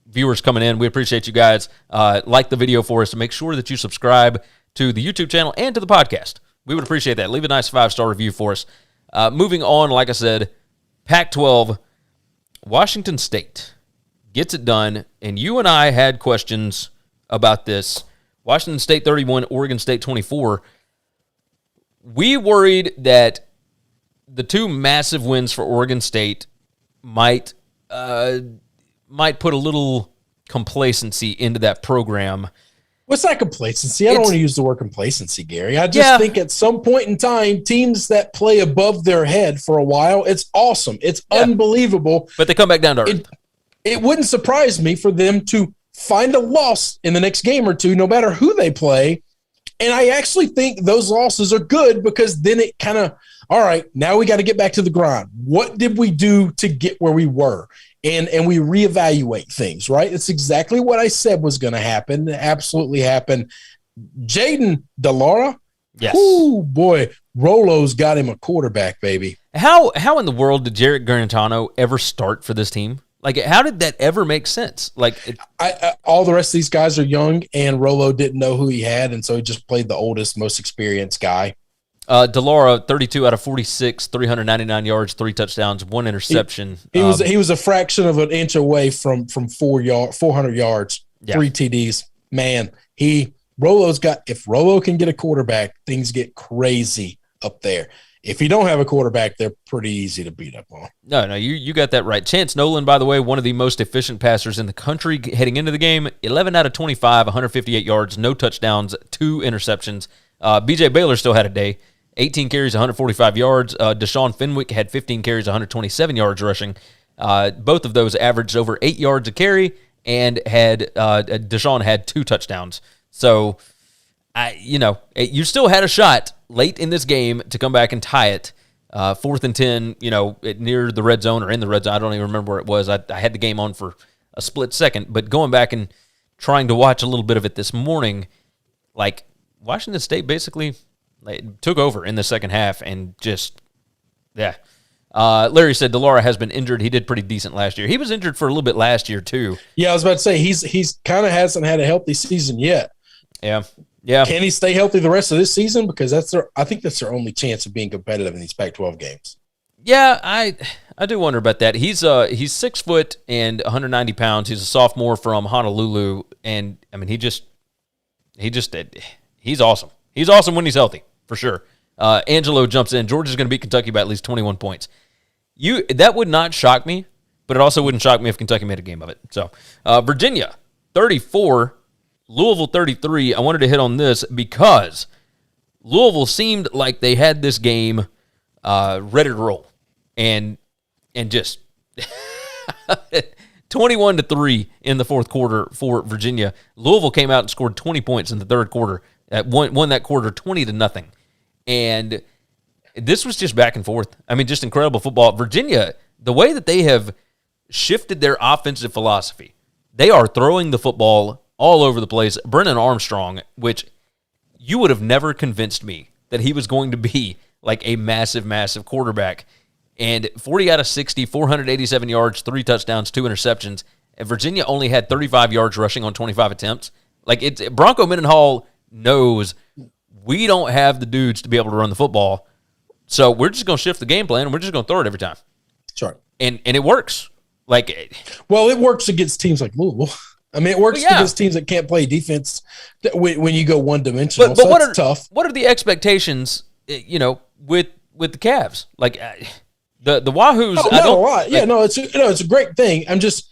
S2: viewers coming in. We appreciate you guys. Like the video for us, and make sure that you subscribe to the YouTube channel and to the podcast. We would appreciate that. Leave a nice 5-star review for us. Moving on, like I said, Pac-12, Washington State gets it done, and you and I had questions about this. Washington State 31, Oregon State 24. We worried that the 2 massive wins for Oregon State might put a little complacency into that program.
S3: What's that complacency? I don't want to use the word complacency, Gary. I just think at some point in time, teams that play above their head for a while, it's awesome. It's unbelievable.
S2: But they come back down to earth.
S3: It wouldn't surprise me for them to find a loss in the next game or two, no matter who they play. And I actually think those losses are good, because then it kind of, all right, now we got to get back to the grind. What did we do to get where we were? And we reevaluate things, right? It's exactly what I said was going to happen. It absolutely happened. Jaden DeLaura,
S2: yes.
S3: Oh boy, Rolo's got him a quarterback, baby.
S2: How in the world did Jarrett Garantano ever start for this team? Like, how did that ever make sense? Like,
S3: all the rest of these guys are young, and Rolo didn't know who he had, and so he just played the oldest, most experienced guy.
S2: DeLaura, 32 out of 46, 399 yards, 3 touchdowns, 1 interception.
S3: He was a fraction of an inch away from 400 yards, 3 TDs. Man, Rolo's got. If Rolo can get a quarterback, things get crazy up there. If you don't have a quarterback, they're pretty easy to beat up on.
S2: No, you got that right. Chance Nolan, by the way, one of the most efficient passers in the country heading into the game. 11 out of 25, 158 yards, no touchdowns, 2 interceptions. BJ Baylor still had a day. 18 carries, 145 yards. Deshaun Fenwick had 15 carries, 127 yards rushing. Both of those averaged over 8 yards a carry, and Deshaun had 2 touchdowns. So, you still had a shot late in this game to come back and tie it. 4th and 10, near the red zone or in the red zone. I don't even remember where it was. I had the game on for a split second, but going back and trying to watch a little bit of it this morning, like, Washington State basically took over in the second half and just, Larry said DeLaura has been injured. He did pretty decent last year. He was injured for a little bit last year too.
S3: Yeah, I was about to say he's kind of hasn't had a healthy season yet.
S2: Yeah.
S3: Can he stay healthy the rest of this season? Because I think that's their only chance of being competitive in these Pac-12 games.
S2: Yeah, I do wonder about that. He's 6 foot and 190 pounds. He's a sophomore from Honolulu, and I mean He's awesome. He's awesome when he's healthy, for sure. Angelo jumps in. Georgia's going to beat Kentucky by at least 21 points. That would not shock me, but it also wouldn't shock me if Kentucky made a game of it. So, Virginia, 34, Louisville, 33. I wanted to hit on this because Louisville seemed like they had this game ready to roll. And just 21-3 in the fourth quarter for Virginia. Louisville came out and scored 20 points in the third quarter. Won that quarter 20-0. And this was just back and forth. I mean, just incredible football. Virginia, the way that they have shifted their offensive philosophy, they are throwing the football all over the place. Brennan Armstrong, which you would have never convinced me that he was going to be like a massive, massive quarterback. And 40 out of 60, 487 yards, 3 touchdowns, 2 interceptions. And Virginia only had 35 yards rushing on 25 attempts. Like, Bronco Mendenhall knows we don't have the dudes to be able to run the football. So we're just going to shift the game plan, and we're just going to throw it every time.
S3: That's right.
S2: And it works.
S3: Well, it works against teams like Louisville. I mean, it works against teams that can't play defense when you go one-dimensional.
S2: But so
S3: tough.
S2: What are the expectations, with the Cavs? Like, the Wahoos.
S3: Oh, not a lot. Yeah, it's a great thing. I'm just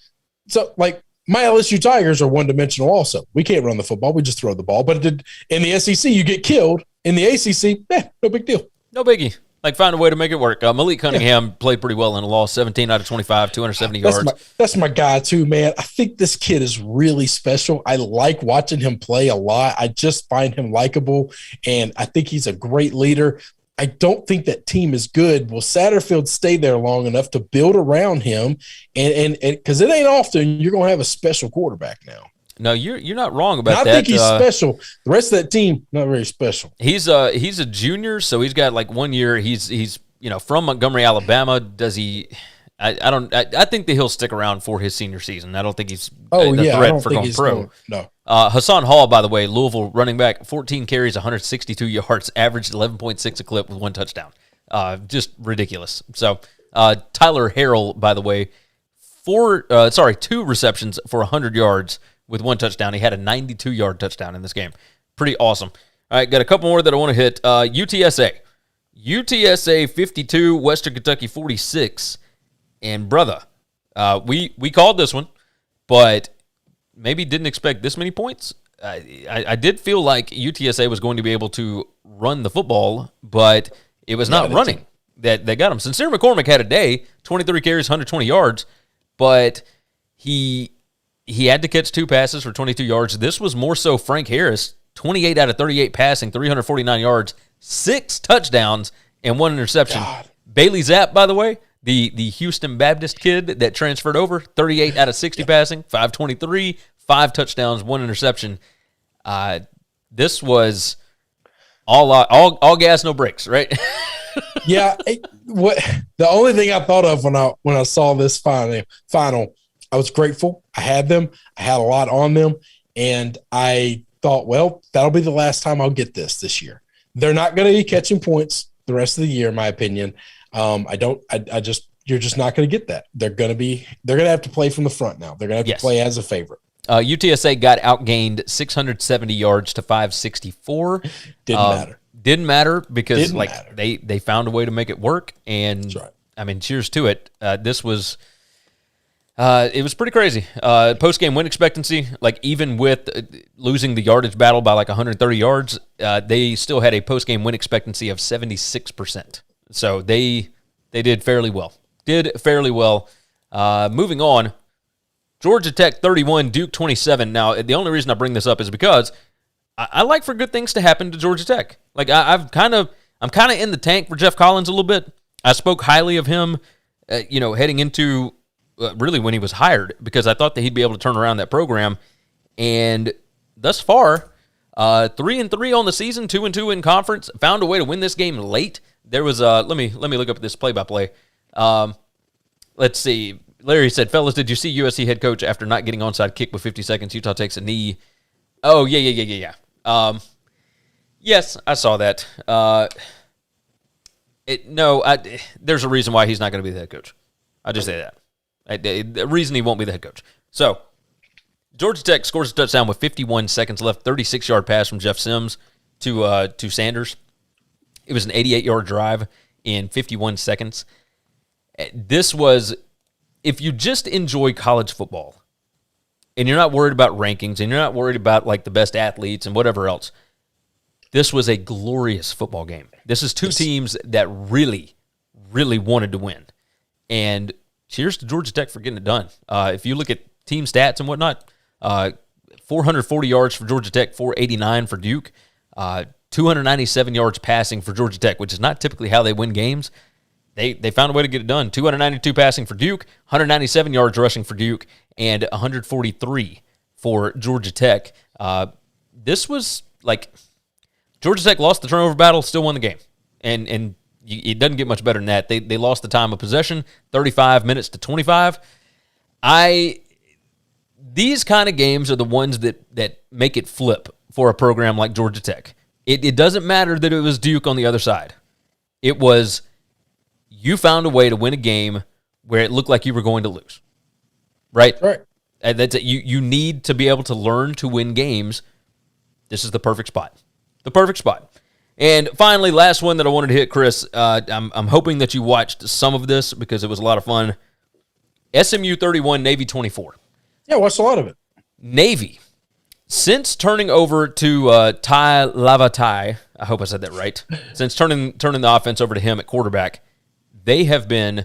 S3: my LSU Tigers are one-dimensional also. We can't run the football. We just throw the ball. But in the SEC, you get killed. In the ACC, no big deal.
S2: No biggie. Find a way to make it work. Malik Cunningham played pretty well in a loss, 17 out of 25, 270 yards.
S3: That's my guy, too, man. I think this kid is really special. I like watching him play a lot. I just find him likable, and I think he's a great leader. I don't think that team is good. Will Satterfield stay there long enough to build around him? And because it ain't often you're going to have a special quarterback now.
S2: No, you're not wrong about that.
S3: I think he's special. The rest of that team, not very special.
S2: He's a junior, so he's got like 1 year. He's from Montgomery, Alabama. Does he? I think that he'll stick around for his senior season. I don't think he's a threat for going pro.
S3: No.
S2: Hassan Hall, by the way, Louisville running back, 14 carries, 162 yards, averaged 11.6 a clip with 1 touchdown. Just ridiculous. So Tyler Harrell, by the way, 2 receptions for 100 yards with 1 touchdown. He had a 92-yard touchdown in this game. Pretty awesome. All right, got a couple more that I want to hit. UTSA 52, Western Kentucky 46. And brother, we called this one, but maybe didn't expect this many points. I did feel like UTSA was going to be able to run the football, but it was not running. That got him. Sincere McCormick had a day, 23 carries, 120 yards, but he had to catch 2 passes for 22 yards. This was more so Frank Harris, 28 out of 38 passing, 349 yards, 6 touchdowns, and 1 interception. God. Bailey Zapp, by the way, the Houston Baptist kid that transferred over, 38 out of 60 passing, 523, 5 touchdowns, 1 interception. This was all gas, no brakes, right?
S3: Yeah. The only thing I thought of when I saw this final, I was grateful. I had them. I had a lot on them, and I thought, well, that'll be the last time I'll get this year. They're not going to be catching points the rest of the year, in my opinion. You're just not going to get that. They're going to have to play from the front now. They're going to have to play as a favorite.
S2: UTSA got outgained 670 yards to 564. Didn't matter because they found a way to make it work. And that's right. I mean, cheers to it. This was it was pretty crazy. Post-game win expectancy, like even with losing the yardage battle by like 130 yards, they still had a post-game win expectancy of 76%. So they did fairly well. Moving on, Georgia Tech 31, Duke 27. Now, the only reason I bring this up is because I like for good things to happen to Georgia Tech. Like I'm kind of in the tank for Jeff Collins a little bit. I spoke highly of him, heading into really when he was hired, because I thought that he'd be able to turn around that program. And thus far, 3-3 on the season, 2-2 in conference. Found a way to win this game late. There was let me look up this play-by-play. Let's see. Larry said, "Fellas, did you see USC head coach after not getting onside kick with 50 seconds? Utah takes a knee." Oh yeah. Yes, I saw that. There's a reason why he's not going to be the head coach. I'll just say that. The reason he won't be the head coach. So, Georgia Tech scores a touchdown with 51 seconds left, 36-yard pass from Jeff Sims to Sanders. It was an 88-yard drive in 51 seconds. This was, if you just enjoy college football and you're not worried about rankings and you're not worried about like the best athletes and whatever else, this was a glorious football game. This is two teams that really, really wanted to win. And cheers to Georgia Tech for getting it done. If you look at team stats and whatnot, 440 yards for Georgia Tech, 489 for Duke, 297 yards passing for Georgia Tech, which is not typically how they win games. They found a way to get it done. 292 passing for Duke, 197 yards rushing for Duke, and 143 for Georgia Tech. This was like Georgia Tech lost the turnover battle, still won the game. And it doesn't get much better than that. They lost the time of possession, 35 minutes to 25. These kind of games are the ones that make it flip for a program like Georgia Tech. It doesn't matter that it was Duke on the other side. It was you found a way to win a game where it looked like you were going to lose. Right?
S3: Right.
S2: And that's it. You need to be able to learn to win games. This is the perfect spot. The perfect spot. And finally, last one that I wanted to hit, Chris. I'm hoping that you watched some of this because it was a lot of fun. SMU 31, Navy 24.
S3: Yeah, I watched a lot of it.
S2: Navy, since turning over to Ty Lavatai, I hope I said that right, since turning the offense over to him at quarterback, they have been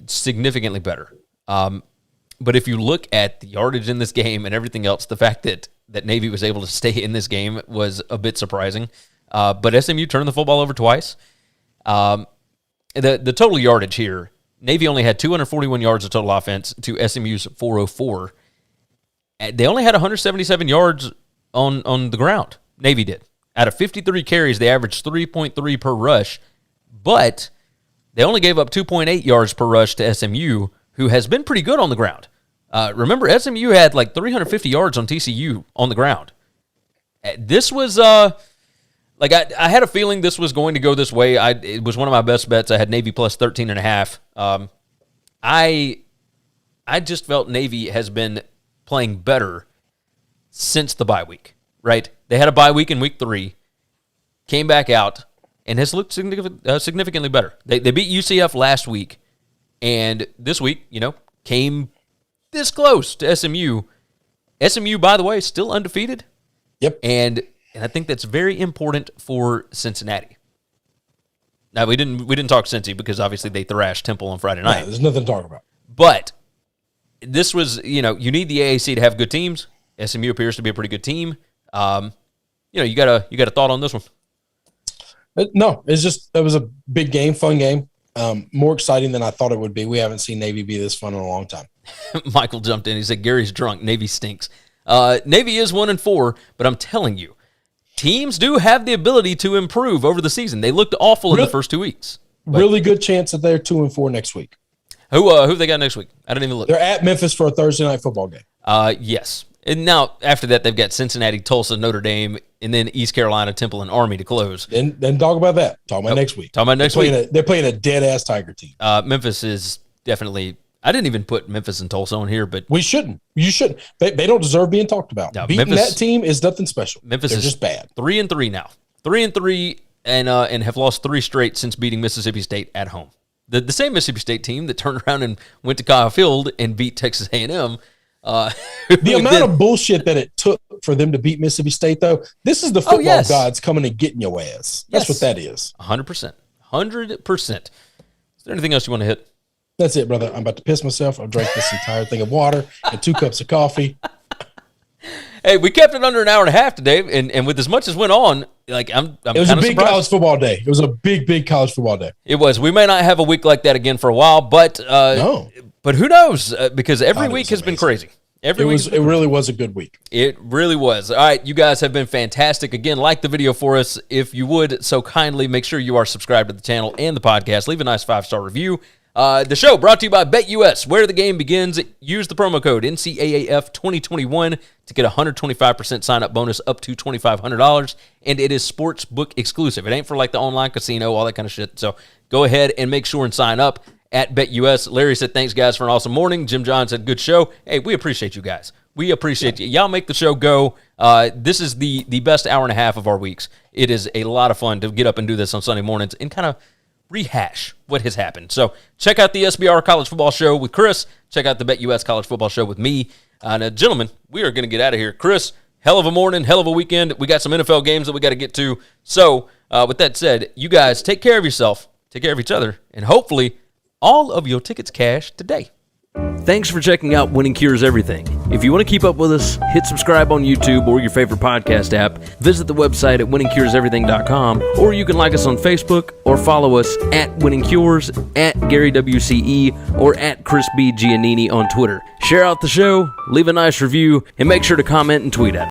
S2: significantly better. But if you look at the yardage in this game and everything else, the fact that Navy was able to stay in this game was a bit surprising. But SMU turned the football over twice. The total yardage here, Navy only had 241 yards of total offense to SMU's 404. They only had 177 yards on the ground. Navy did. Out of 53 carries, they averaged 3.3 per rush, but they only gave up 2.8 yards per rush to SMU, who has been pretty good on the ground. Remember, SMU had like 350 yards on TCU on the ground. This was... Like, I had a feeling this was going to go this way. It was one of my best bets. I had Navy plus 13.5. I just felt Navy has been playing better since the bye week, right? They had a bye week in week 3, came back out, and has looked significantly better. They beat UCF last week, and this week, came this close to SMU. SMU, by the way, still undefeated.
S3: Yep.
S2: And I think that's very important for Cincinnati. Now, we didn't talk Cincy because obviously they thrashed Temple on Friday night.
S3: Yeah, there's nothing to talk about.
S2: But this was, you need the AAC to have good teams. SMU appears to be a pretty good team. You got a thought on this one?
S3: No, it was a big game, fun game. More exciting than I thought it would be. We haven't seen Navy be this fun in a long time.
S2: Michael jumped in. He said, Gary's drunk. Navy stinks. Navy is 1-4, but I'm telling you, teams do have the ability to improve over the season. They looked awful in the first 2 weeks.
S3: Really good chance that they're 2-4 next week.
S2: Who they got next week? I didn't even look.
S3: They're at Memphis for a Thursday night football game.
S2: Yes. And now, after that, they've got Cincinnati, Tulsa, Notre Dame, and then East Carolina, Temple, and Army to close.
S3: Then talk about that. Talk about next week.
S2: Talk about next week.
S3: They're playing a dead-ass Tiger team.
S2: Memphis is definitely – I didn't even put Memphis and Tulsa on here, but –
S3: We shouldn't. You shouldn't. They don't deserve being talked about. No, Beating Memphis, that team is nothing special.
S2: Memphis
S3: is just bad.
S2: 3-3 now. 3-3 and have lost 3 straight since beating Mississippi State at home. The same Mississippi State team that turned around and went to Kyle Field and beat Texas A&M.
S3: The amount of bullshit that it took for them to beat Mississippi State, though, this is the football gods coming and getting your ass. That's what that is.
S2: 100%. 100%. Is there anything else you want to hit?
S3: That's it, brother. I'm about to piss myself. I've drank this entire thing of water and 2 cups of coffee.
S2: Hey, we kept it under an hour and a half today, and with as much as went on, like I'm
S3: it was a big
S2: surprised.
S3: College football day. It was a big college football day.
S2: It was. We may not have a week like that again for a while, but
S3: no.
S2: But who knows? Because every week has been crazy. It
S3: really was a good week.
S2: It really was. All right, you guys have been fantastic. Again, like the video for us. If you would so kindly, make sure you are subscribed to the channel and the podcast. Leave a nice 5-star review. The show brought to you by BetUS, where the game begins. Use the promo code NCAAF 2021 to get a 125% sign-up bonus up to $2,500, and it is sportsbook exclusive. It ain't for like the online casino, all that kind of shit. So go ahead and make sure and sign up at BetUS. Larry said, thanks, guys, for an awesome morning. Jim John said, good show. Hey, we appreciate you guys. We appreciate you. Y'all make the show go. This is the best hour and a half of our weeks. It is a lot of fun to get up and do this on Sunday mornings and kind of rehash what has happened. So check out the SBR College Football Show with Chris. Check out the BetUS College Football Show with me. Gentlemen, we are going to get out of here. Chris, hell of a morning, hell of a weekend. We got some NFL games that we got to get to. So with that said, you guys take care of yourself, take care of each other, and hopefully all of your tickets cash today. Thanks for checking out Winning Cures Everything. If you want to keep up with us, hit subscribe on YouTube or your favorite podcast app. Visit the website at winningcureseverything.com, or you can like us on Facebook or follow us at Winning Cures, at Gary WCE, or at Chris B. Giannini on Twitter. Share out the show, leave a nice review, and make sure to comment and tweet at us.